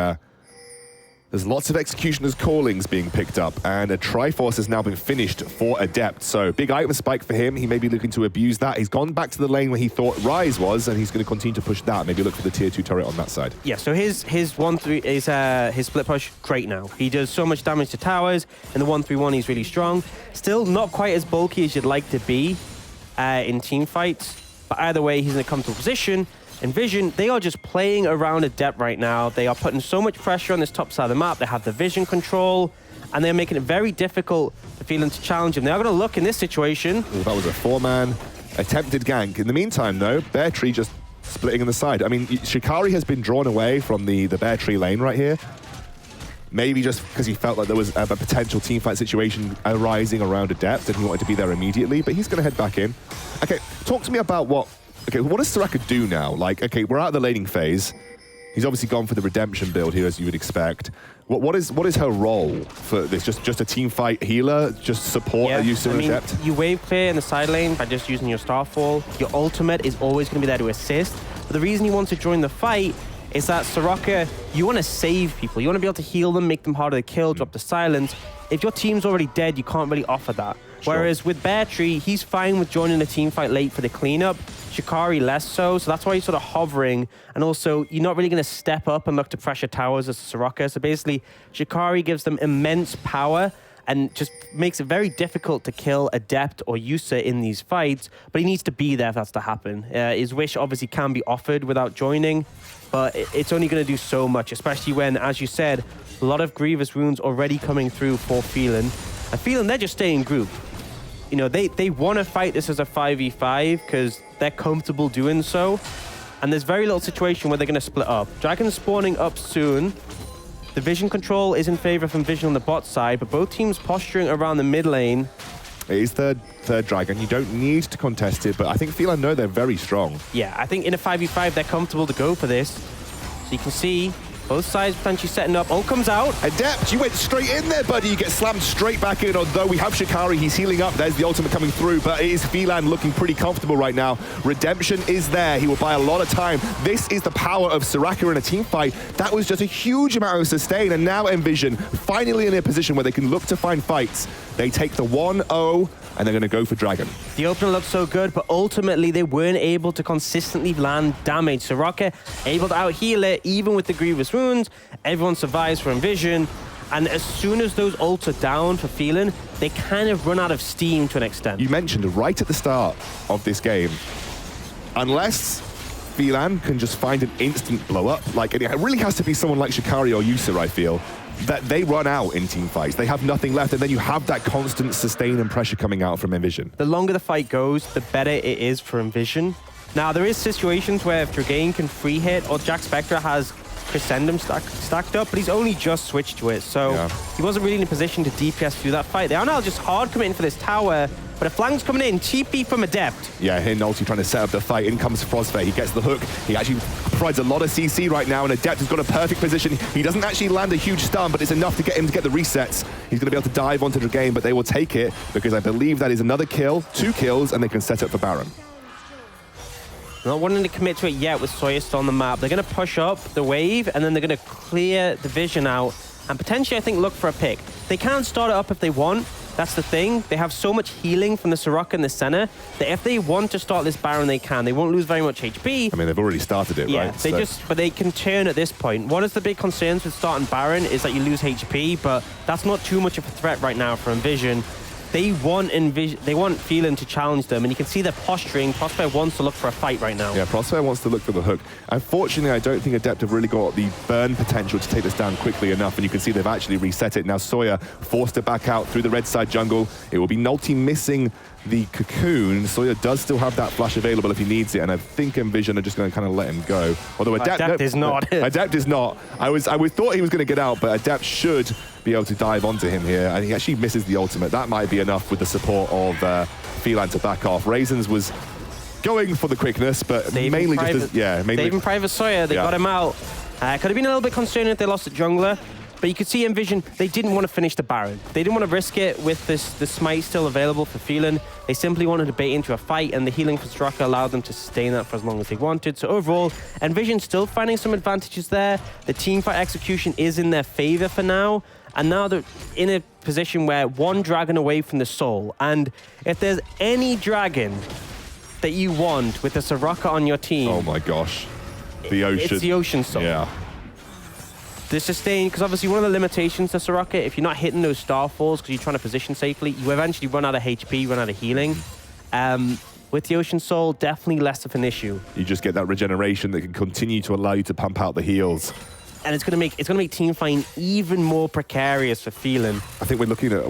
Speaker 1: there's lots of Executioner's callings being picked up, and a Triforce has now been finished for Adept. So big item spike for him. He may be looking to abuse that. He's gone back to the lane where he thought Rise was, and he's going to continue to push that. Maybe look for the tier 2 turret on that side.
Speaker 2: Yeah, so his 1-3 is his split push, great now. He does so much damage to towers. In the 1-3-1, he's really strong. Still not quite as bulky as you'd like to be in team fights, but either way, he's in a comfortable position. NVision, they are just playing around Adept right now. They are putting so much pressure on this top side of the map. They have the vision control, and they're making it very difficult for Phelan to challenge him. They are going to look in this situation.
Speaker 1: Well, that was a 4-man attempted gank. In the meantime, though, Bear Tree just splitting in the side. I mean, Shikari has been drawn away from the Bear Tree lane right here. Maybe just because he felt like there was a potential teamfight situation arising around Adept, and he wanted to be there immediately, but he's going to head back in. Okay, talk to me about what does Soraka do now? Like, okay, we're out of the laning phase. He's obviously gone for the redemption build here, as you would expect. What is her role for this? Just a team fight healer? Just support a Yusa and Adept?
Speaker 2: You wave clear in the side lane by just using your Starfall. Your ultimate is always going to be there to assist. But the reason you want to join the fight is that Soraka, you want to save people. You want to be able to heal them, make them harder to kill, drop the silence. If your team's already dead, you can't really offer that. Sure. Whereas with Bear Tree, he's fine with joining the team fight late for the cleanup. Shikari less so that's why he's sort of hovering. And also, you're not really going to step up and look to pressure towers as Soraka. So basically, Shikari gives them immense power and just makes it very difficult to kill Adept or Yusa in these fights. But he needs to be there if that's to happen. His wish obviously can be offered without joining, but it's only going to do so much, especially when, as you said, a lot of grievous wounds already coming through for Phelan. And Phelan, they're just staying group. You know, they want to fight this as a 5v5 because they're comfortable doing so. And there's very little situation where they're going to split up. Dragon spawning up soon. The vision control is in favor of NVision on the bot side, but both teams posturing around the mid lane.
Speaker 1: It is third dragon. You don't need to contest it, but I think Phelan know they're very strong.
Speaker 2: Yeah, I think in a 5v5, they're comfortable to go for this. So you can see both sides potentially setting up. Ult comes out.
Speaker 1: Adept, you went straight in there, buddy. You get slammed straight back in, although we have Shikari. He's healing up. There's the ultimate coming through, but it is Phelan looking pretty comfortable right now. Redemption is there. He will buy a lot of time. This is the power of Soraka in a team fight. That was just a huge amount of sustain, and now NVision finally in a position where they can look to find fights. They take the 1-0, and they're going to go for Dragon.
Speaker 2: The opener looked so good, but ultimately they weren't able to consistently land damage. Soraka able to out-heal it, even with the grievous wounds. Everyone survives for NVision, and as soon as those ults are down for Phelan, they kind of run out of steam to an extent.
Speaker 1: You mentioned right at the start of this game, unless Phelan can just find an instant blow-up, like it really has to be someone like Shikari or Yusa, I feel, that they run out in team fights. They have nothing left, and then you have that constant sustain and pressure coming out from NVision.
Speaker 2: The longer the fight goes, the better it is for NVision. Now, there is situations where if Dragain can free hit, or Jack Spectre has Crescendum stacked up, but he's only just switched to it, so he wasn't really in a position to DPS through that fight. They are now just hard committing for this tower, but a flank's coming in, TP from Adept.
Speaker 1: Yeah, here Nolty trying to set up the fight. In comes Frostfair. He gets the hook. He actually provides a lot of CC right now, and Adept has got a perfect position. He doesn't actually land a huge stun, but it's enough to get him to get the resets. He's going to be able to dive onto the game, but they will take it because I believe that is another kill, 2 kills, and they can set up for Baron.
Speaker 2: Not wanting to commit to it yet with Sawyer still on the map. They're going to push up the wave, and then they're going to clear the vision out, and potentially, I think, look for a pick. They can start it up if they want. That's the thing. They have so much healing from the Soraka in the center that if they want to start this Baron, they can. They won't lose very much HP.
Speaker 1: I mean, they've already started it, right?
Speaker 2: But they can turn at this point. One of the big concerns with starting Baron is that you lose HP, but that's not too much of a threat right now for NVision. They want Phelan to challenge them, and you can see they're posturing. Prospect wants to look for a fight right now.
Speaker 1: Yeah, Prospect wants to look for the hook. Unfortunately, I don't think Adept have really got the burn potential to take this down quickly enough, and you can see they've actually reset it. Now Sawyer forced it back out through the red side jungle. It will be Nolty missing the cocoon. Sawyer does still have that flash available if he needs it, and I think NVision are just going to kind of let him go. Although
Speaker 2: Adept is not.
Speaker 1: Adept is not. I thought he was going to get out, but Adept should be able to dive onto him here, and he actually misses the ultimate. That might be enough with the support of Phelan to back off. Raisins was going for the quickness, but mainly
Speaker 2: Saving Private Sawyer, they got him out. Could have been a little bit concerning if they lost the jungler, but you could see NVision, they didn't want to finish the Baron. They didn't want to risk it with the smite still available for Phelan. They simply wanted to bait into a fight, and the healing from Soraka allowed them to sustain that for as long as they wanted. So overall, NVision still finding some advantages there. The teamfight execution is in their favor for now. And now they're in a position where one dragon away from the soul. And if there's any dragon that you want with a Soraka on your team...
Speaker 1: Oh my gosh. The ocean.
Speaker 2: It's the ocean soul.
Speaker 1: Yeah.
Speaker 2: The sustain, because obviously one of the limitations to Soraka, if you're not hitting those starfalls because you're trying to position safely, you eventually run out of HP, run out of healing. With the Ocean Soul, definitely less of an issue.
Speaker 1: You just get that regeneration that can continue to allow you to pump out the heals.
Speaker 2: And it's gonna make team fighting even more precarious for Phelan.
Speaker 1: I think we're looking at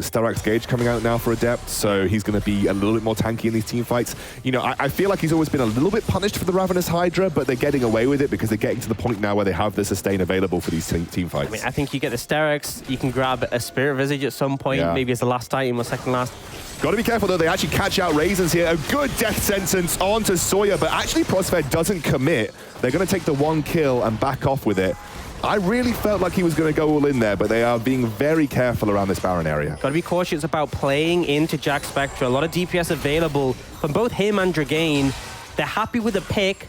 Speaker 1: Starak's Gauge coming out now for Adept, so he's going to be a little bit more tanky in these team fights. You know, I feel like he's always been a little bit punished for the Ravenous Hydra, but they're getting away with it because they're getting to the point now where they have the sustain available for these team fights.
Speaker 2: I mean, I think you get the Starak's, you can grab a Spirit Visage at some point, maybe as the last item or second last.
Speaker 1: Got to be careful, though. They actually catch out Raisins here. A good death sentence onto Sawyer, but actually Prospect doesn't commit. They're going to take the 1 kill and back off with it. I really felt like he was going to go all in there, but they are being very careful around this Baron area.
Speaker 2: Got to be cautious about playing into Jack Spectre. A lot of DPS available from both him and Dragain. They're happy with the pick.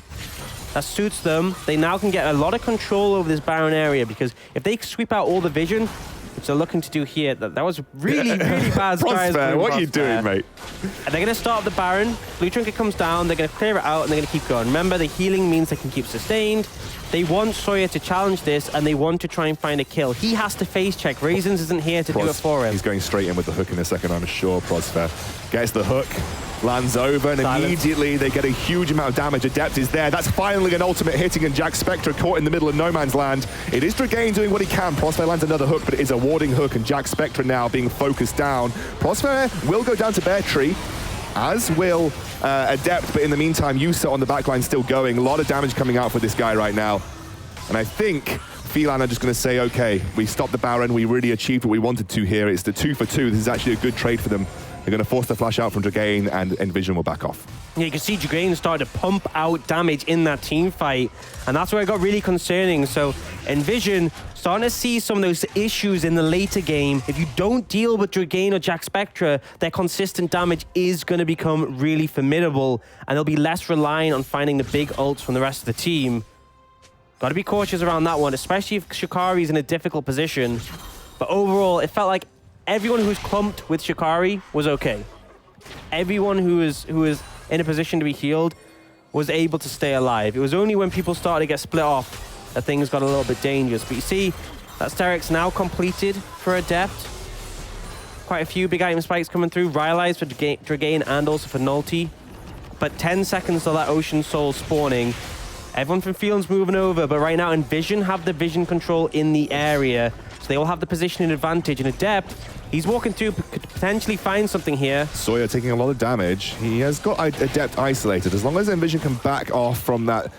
Speaker 2: That suits them. They now can get a lot of control over this Baron area, because if they sweep out all the vision, which they're looking to do here, that was really, really bad.
Speaker 1: Prospect, what are you doing, mate?
Speaker 2: And they're going to start the Baron. Blue Trinket comes down, they're going to clear it out, and they're going to keep going. Remember, the healing means they can keep sustained. They want Sawyer to challenge this, and they want to try and find a kill. He has to face check. Raisins isn't here to do it for him.
Speaker 1: He's going straight in with the hook in a second, I'm sure. Prospect gets the hook, lands over, and immediately they get a huge amount of damage. Adept is there. That's finally an ultimate hitting, and Jack Spectre caught in the middle of no man's land. It is Dragain doing what he can. Prospect lands another hook, but it is a warding hook, and Jack Spectre now being focused down. Prospect will go down to Bear Tree, as will Adept, but in the meantime, Yusa on the backline still going. A lot of damage coming out for this guy right now. And I think Phelan are just going to say, okay, we stopped the Baron. We really achieved what we wanted to here. It's the 2 for 2. This is actually a good trade for them. They're going to force the flash out from Dragain, and NVision will back off.
Speaker 2: Yeah, you can see Dragain started to pump out damage in that team fight, and that's where it got really concerning. So NVision starting to see some of those issues in the later game. If you don't deal with Dragain or Jack Spectra, their consistent damage is going to become really formidable, and they'll be less reliant on finding the big ults from the rest of the team. Got to be cautious around that one, especially if Shikari's in a difficult position. But overall, it felt like everyone who's clumped with Shikari was okay. Everyone who is in a position to be healed was able to stay alive. It was only when people started to get split off that things got a little bit dangerous. But you see, that Steric's now completed for Adept. Quite a few big item spikes coming through. Rylai's for Dragain and also for Nulti. But 10 seconds till that Ocean Soul spawning. Everyone from Phelan's moving over, but right now NVision have the vision control in the area. So they will have the positioning advantage. And Adept, he's walking through, could potentially find something here.
Speaker 1: Sawyer taking a lot of damage. He has got Adept isolated. As long as NVision can back off from that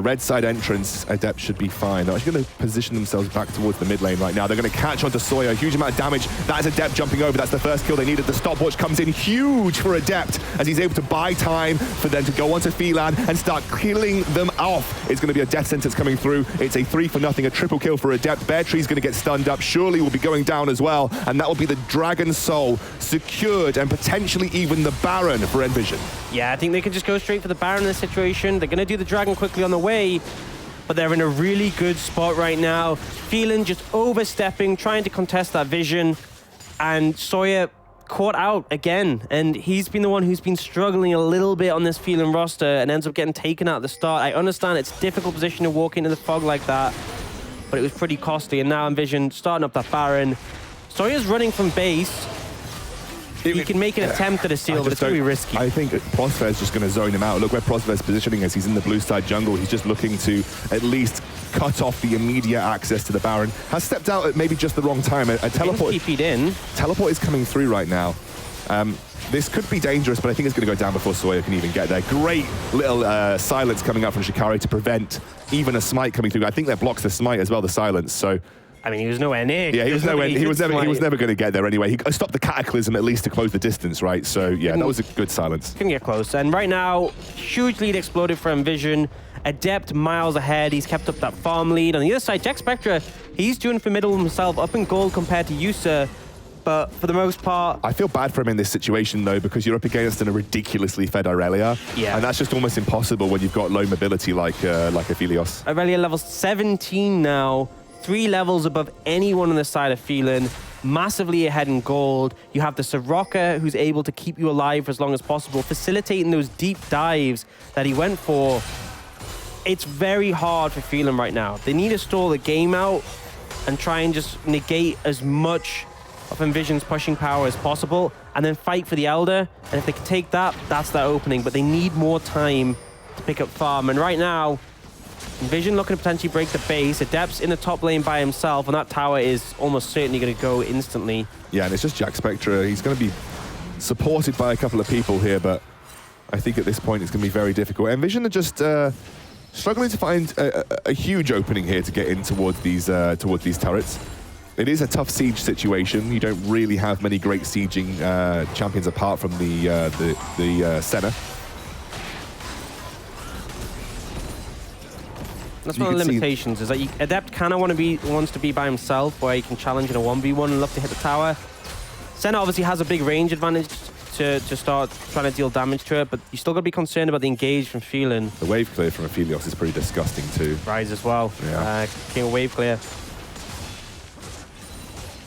Speaker 1: red side entrance, Adept should be fine. They're actually going to position themselves back towards the mid lane right now. They're going to catch onto Sawyer. A huge amount of damage. That is Adept jumping over. That's the first kill they needed. The stopwatch comes in huge for Adept as he's able to buy time for them to go onto Phelan and start killing them off. It's going to be a death sentence coming through. It's a 3-for-0, a triple kill for Adept. Bear Tree's going to get stunned up. Surely will be going down as well. And that will be the Dragon Soul secured, and potentially even the Baron for NVision.
Speaker 2: Yeah, I think they can just go straight for the Baron in this situation. They're going to do the Dragon quickly on the way, but they're in a really good spot right now. Phelan just overstepping, trying to contest that vision, and Sawyer caught out again, and he's been the one who's been struggling a little bit on this Phelan roster and ends up getting taken out at the start. I understand it's a difficult position to walk into the fog like that, but it was pretty costly, and now NVision starting up that Baron. Sawyer's running from base. He can make an attempt at a steal, but it's going to be risky.
Speaker 1: I think Prosper's just going to zone him out. Look where Prosper's positioning is. He's in the blue side jungle. He's just looking to at least cut off the immediate access to the Baron. Has stepped out at maybe just the wrong time. A teleport.
Speaker 2: TP'd in.
Speaker 1: Teleport is coming through right now. This could be dangerous, but I think it's going to go down before Sawyer can even get there. Great little silence coming out from Shikari to prevent even a smite coming through. I think that blocks the smite as well, the silence. So.
Speaker 2: I mean, he was nowhere near.
Speaker 1: Yeah, he was never going to get there anyway. He stopped the Cataclysm at least to close the distance, right? So yeah, that was a good silence.
Speaker 2: Couldn't get close. And right now, huge lead exploded for NVision. Adept miles ahead. He's kept up that farm lead. On the other side, Jack Spectra, he's doing formidable himself, up in gold compared to Yusa. But for the most part...
Speaker 1: I feel bad for him in this situation, though, because you're up against a ridiculously fed Aurelia.
Speaker 2: Yeah.
Speaker 1: And that's just almost impossible when you've got low mobility like Aphelios.
Speaker 2: Aurelia level 17 now. 3 levels above anyone on the side of Phelan, massively ahead in gold. You have the Soraka, who's able to keep you alive for as long as possible, facilitating those deep dives that he went for. It's very hard for Phelan right now. They need to stall the game out and try and just negate as much of NVision's pushing power as possible, and then fight for the Elder. And if they can take that, that's their opening. But they need more time to pick up farm. And right now, NVision looking to potentially break the base. Adept's in the top lane by himself, and that tower is almost certainly going to go instantly.
Speaker 1: Yeah, and it's just Jack Spectra. He's going to be supported by a couple of people here, but I think at this point it's going to be very difficult. NVision are just struggling to find a huge opening here to get in towards these turrets. It is a tough siege situation. You don't really have many great sieging champions apart from the Senna.
Speaker 2: That's one of the limitations, is that Adept kind of wants to be by himself, where he can challenge in a 1v1 and love to hit the tower. Senna obviously has a big range advantage to start trying to deal damage to it, but you still got to be concerned about the engage from Phelan.
Speaker 1: The wave clear from Aphelios is pretty disgusting too.
Speaker 2: Rise as well.
Speaker 1: Yeah.
Speaker 2: King of wave clear.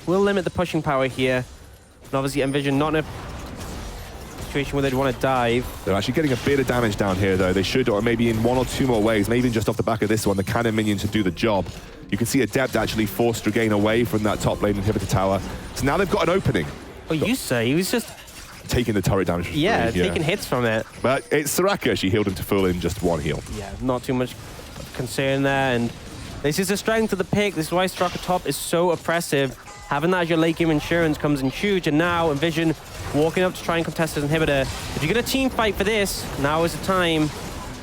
Speaker 2: Will limit the pushing power here. And obviously NVision not in a situation where they'd want to dive.
Speaker 1: They're actually getting a bit of damage down here, though. They should, or maybe in 1 or 2 more ways, maybe just off the back of this one, the cannon minion should do the job. You can see Adept actually force Dragain away from that top lane inhibitor tower. So now they've got an opening.
Speaker 2: Well, you say he was just
Speaker 1: taking the turret damage.
Speaker 2: Yeah, taking hits from it.
Speaker 1: But it's Soraka. She healed him to full in just 1 heal.
Speaker 2: Yeah, not too much concern there. And this is the strength of the pick. This is why Soraka top is so oppressive. Having that as your late game insurance comes in huge. And now NVision walking up to try and contest his inhibitor. If you're going to team fight for this, now is the time.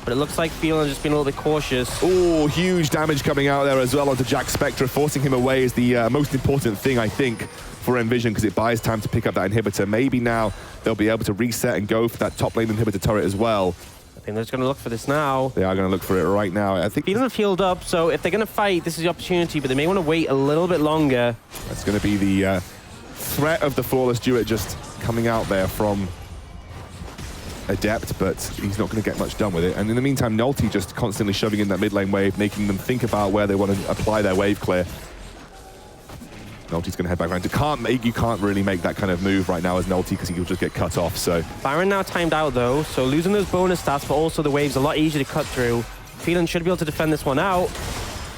Speaker 2: but it looks like Phelan just being a little bit cautious.
Speaker 1: Oh, huge damage coming out there as well onto Jack Spectre. Forcing him away is the most important thing, I think, for NVision, because it buys time to pick up that inhibitor. Maybe now they'll be able to reset and go for that top lane inhibitor turret as well.
Speaker 2: I think they're just going to look for this now.
Speaker 1: They are going to look for it right now. I think
Speaker 2: Phelan have healed up, so if they're going to fight, this is the opportunity, but they may want to wait a little bit longer.
Speaker 1: that's going to be the threat of the Flawless Duet just coming out there from Adept, but he's not going to get much done with it. And in the meantime, Nulty just constantly shoving in that mid lane wave, making them think about where they want to apply their wave clear. Nulty's going to head back around. You can't really make that kind of move right now as Nulty, because he'll just get cut off. So
Speaker 2: Baron now timed out though, so losing those bonus stats, but also the wave's a lot easier to cut through. Phelan should be able to defend this one out.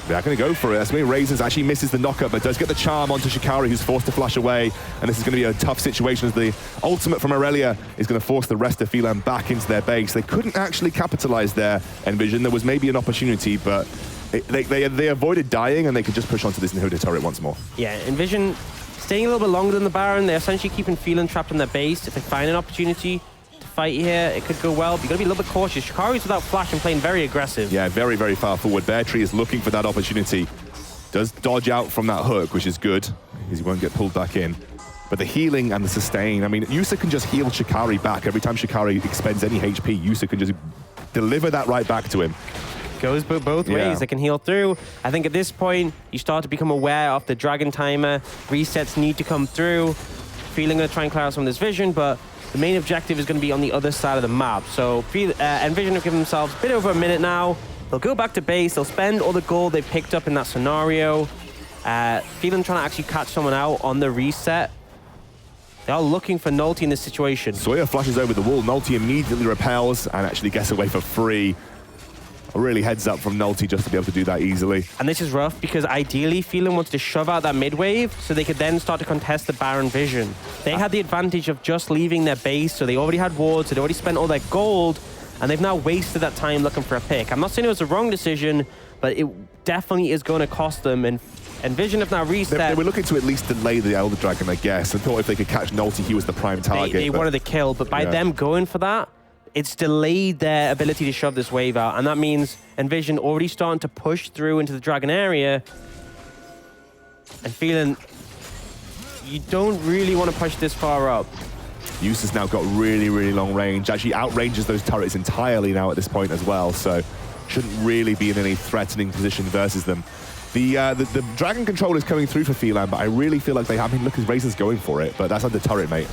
Speaker 1: They're going to go for it. That's when Razors actually misses the knockup, but does get the charm onto Shikari, who's forced to flash away. And this is going to be a tough situation as the ultimate from Aurelia is going to force the rest of Phelan back into their base. They couldn't actually capitalize there, NVision. There was maybe an opportunity, but they avoided dying, and they could just push onto this inhibitor turret once more.
Speaker 2: Yeah, NVision staying a little bit longer than the Baron. They're essentially keeping Phelan trapped in their base. If they find an opportunity to fight here, it could go well, but you got to be a little bit cautious. Shikari's without flash and playing very aggressive.
Speaker 1: Yeah, very, very far forward. Bear Tree is looking for that opportunity. Does dodge out from that hook, which is good, because he won't get pulled back in. But the healing and the sustain, I mean, Yusa can just heal Shikari back. Every time Shikari expends any HP, Yusa can just deliver that right back to him.
Speaker 2: Goes both ways. They can heal through. I think at this point, you start to become aware of the Dragon Timer. Resets need to come through. Phelan going to try and clear out some of this vision, but the main objective is going to be on the other side of the map. So NVision have given themselves a bit over a minute now. They'll go back to base. They'll spend all the gold they've picked up in that scenario. Phelan trying to actually catch someone out on the reset. They are looking for Nulty in this situation.
Speaker 1: Sawyer flashes over the wall. Nulty immediately repels and actually gets away for free. Really heads up from Nulty just to be able to do that easily.
Speaker 2: And this is rough because ideally Phelan wants to shove out that mid wave so they could then start to contest the Baron vision. They had the advantage of just leaving their base, so they already had wards, so they already spent all their gold, and they've now wasted that time looking for a pick. I'm not saying it was a wrong decision, but it definitely is going to cost them. And NVision have now reset.
Speaker 1: They were looking to at least delay the Elder Dragon, I guess, and thought if they could catch Nulty, he was the prime target.
Speaker 2: They wanted to kill, but by them going for that, it's delayed their ability to shove this wave out, and that means NVision already starting to push through into the Dragon area. And Phelan, you don't really want to push this far up.
Speaker 1: Yusa's now got really, really long range. Actually outranges those turrets entirely now at this point as well, so shouldn't really be in any threatening position versus them. The Dragon Control is coming through for Phelan, but I really feel like they have. I mean, look, his Razor's going for it, but that's under turret, mate.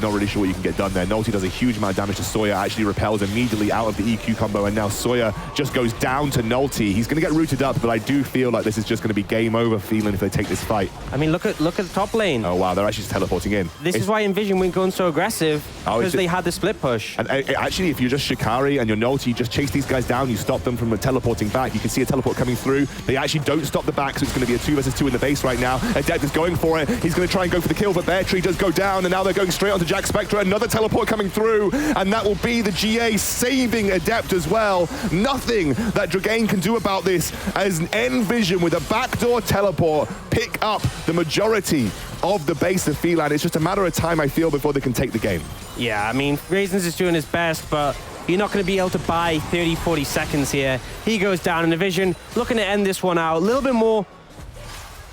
Speaker 1: Not really sure what you can get done there. Nulty does a huge amount of damage to Sawyer, actually repels immediately out of the EQ combo, and now Sawyer just goes down to Nulty. He's going to get rooted up, but I do feel like this is just going to be game over for Phelan if they take this fight.
Speaker 2: I mean, look at the top lane.
Speaker 1: Oh, wow, they're actually just teleporting in.
Speaker 2: This is why NVision weren't going so aggressive, because they had the split push.
Speaker 1: And actually, if you're just Shikari and you're Nulty, you just chase these guys down, you stop them from teleporting back. You can see a teleport coming through. They actually don't stop the back, so it's going to be a 2 versus 2 in the base right now. Adept is going for it. He's going to try and go for the kill, but Bear Tree does go down, and now they're going straight onto Jack Spectre. Another teleport coming through, and that will be the GA saving Adept as well. Nothing that Dragain can do about this, as NVision with a backdoor teleport pick up the majority of the base of Phelan. It's just a matter of time, I feel, before they can take the game.
Speaker 2: Yeah, I mean, Raisins is doing his best, but you're not going to be able to buy 30, 40 seconds here. He goes down in NVision, looking to end this one out. A little bit more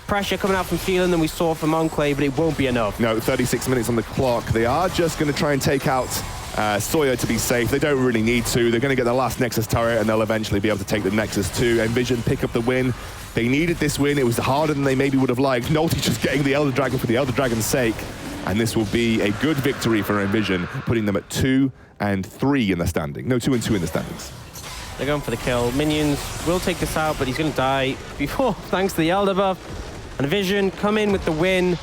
Speaker 2: pressure coming out from Phelan than we saw from Enclave, but it won't be enough. No,
Speaker 1: 36 minutes on the clock. They are just going to try and take out Sawyer to be safe. They don't really need to. They're going to get the last Nexus turret, and they'll eventually be able to take the Nexus too. NVision pick up the win. They needed this win. It was harder than they maybe would have liked. Nulty just getting the Elder Dragon for the Elder Dragon's sake. And this will be a good victory for NVision, putting them at 2 and 3 in the standing. No, 2 and 2 in the standings.
Speaker 2: They're going for the kill. Minions will take this out, but he's going to die before, thanks to the Elder buff. And NVision come in with the win.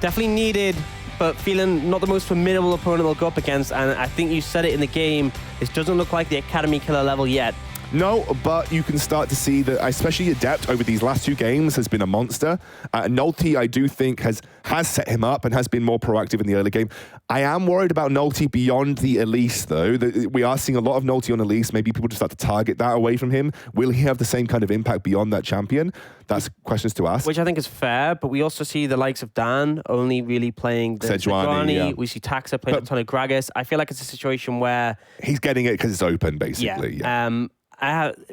Speaker 2: Definitely needed, but Phelan not the most formidable opponent they'll go up against. And I think you said it in the game, this doesn't look like the Academy killer level yet.
Speaker 1: No, but you can start to see that, especially Adept over these last 2 games has been a monster. Nolte, I do think, has set him up and has been more proactive in the early game. I am worried about Nolte beyond the Elise, though. We are seeing a lot of Nolte on Elise. Maybe people just start to target that away from him. Will he have the same kind of impact beyond that champion? That's questions to ask.
Speaker 2: Which I think is fair, but we also see the likes of Dan only really playing the
Speaker 1: Sejuani. Yeah.
Speaker 2: We see Taxa playing a ton of Gragas. I feel like it's a situation where
Speaker 1: he's getting it because it's open, basically.
Speaker 2: Yeah.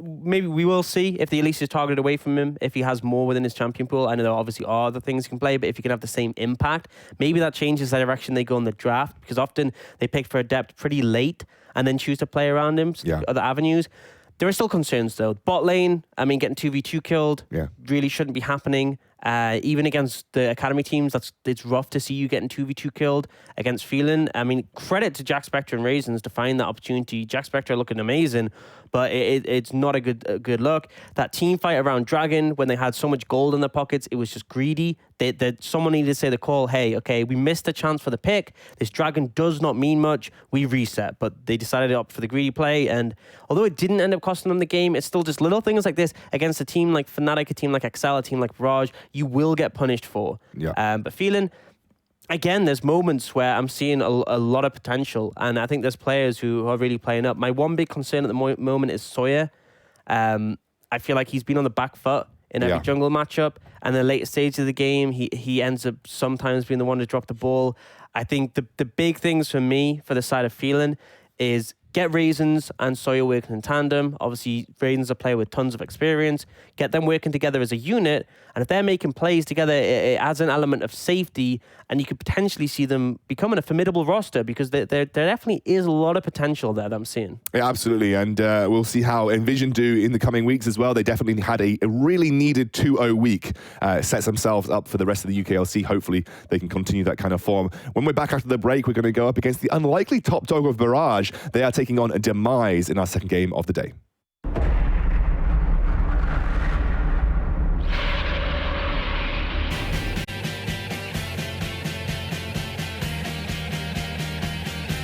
Speaker 2: Maybe we will see if the Elise is targeted away from him, if he has more within his champion pool. I know there obviously are other things he can play, but if he can have the same impact, maybe that changes the direction they go in the draft, because often they pick for Adept pretty late and then choose to play around him, so other avenues. There are still concerns, though. Bot lane, I mean, getting 2v2 killed really shouldn't be happening. Even against the academy teams, it's rough to see you getting 2v2 killed against Phelan. I mean, credit to Jack Spectre and Raisins to find that opportunity. Jack Spectre looking amazing, but it's not a good look. That team fight around Dragon, when they had so much gold in their pockets, it was just greedy. Someone needed to say the call, hey, okay, we missed a chance for the pick. This Dragon does not mean much. We reset. But they decided to opt for the greedy play. And although it didn't end up costing them the game, it's still just little things like this against a team like Fnatic, a team like Excel, a team like Barrage, you will get punished for.
Speaker 1: Yeah.
Speaker 2: But Phelan, again, there's moments where I'm seeing a lot of potential. And I think there's players who are really playing up. My one big concern at the moment is Sawyer. I feel like he's been on the back foot in every jungle matchup, and the later stage of the game, he ends up sometimes being the one to drop the ball. I think the big things for me, for the side of Phelan, is get Raisins and Sawyer working in tandem. Obviously, Raisins are a player with tons of experience. Get them working together as a unit, and if they're making plays together, it adds an element of safety, and you could potentially see them becoming a formidable roster, because there definitely is a lot of potential there that I'm seeing.
Speaker 1: Yeah, absolutely, and we'll see how NVision do in the coming weeks as well. They definitely had a really needed 2-0 week, sets themselves up for the rest of the UKLC. Hopefully, they can continue that kind of form. When we're back after the break, we're going to go up against the unlikely top dog of Barrage. They are taking on a Demise in our second game of the day.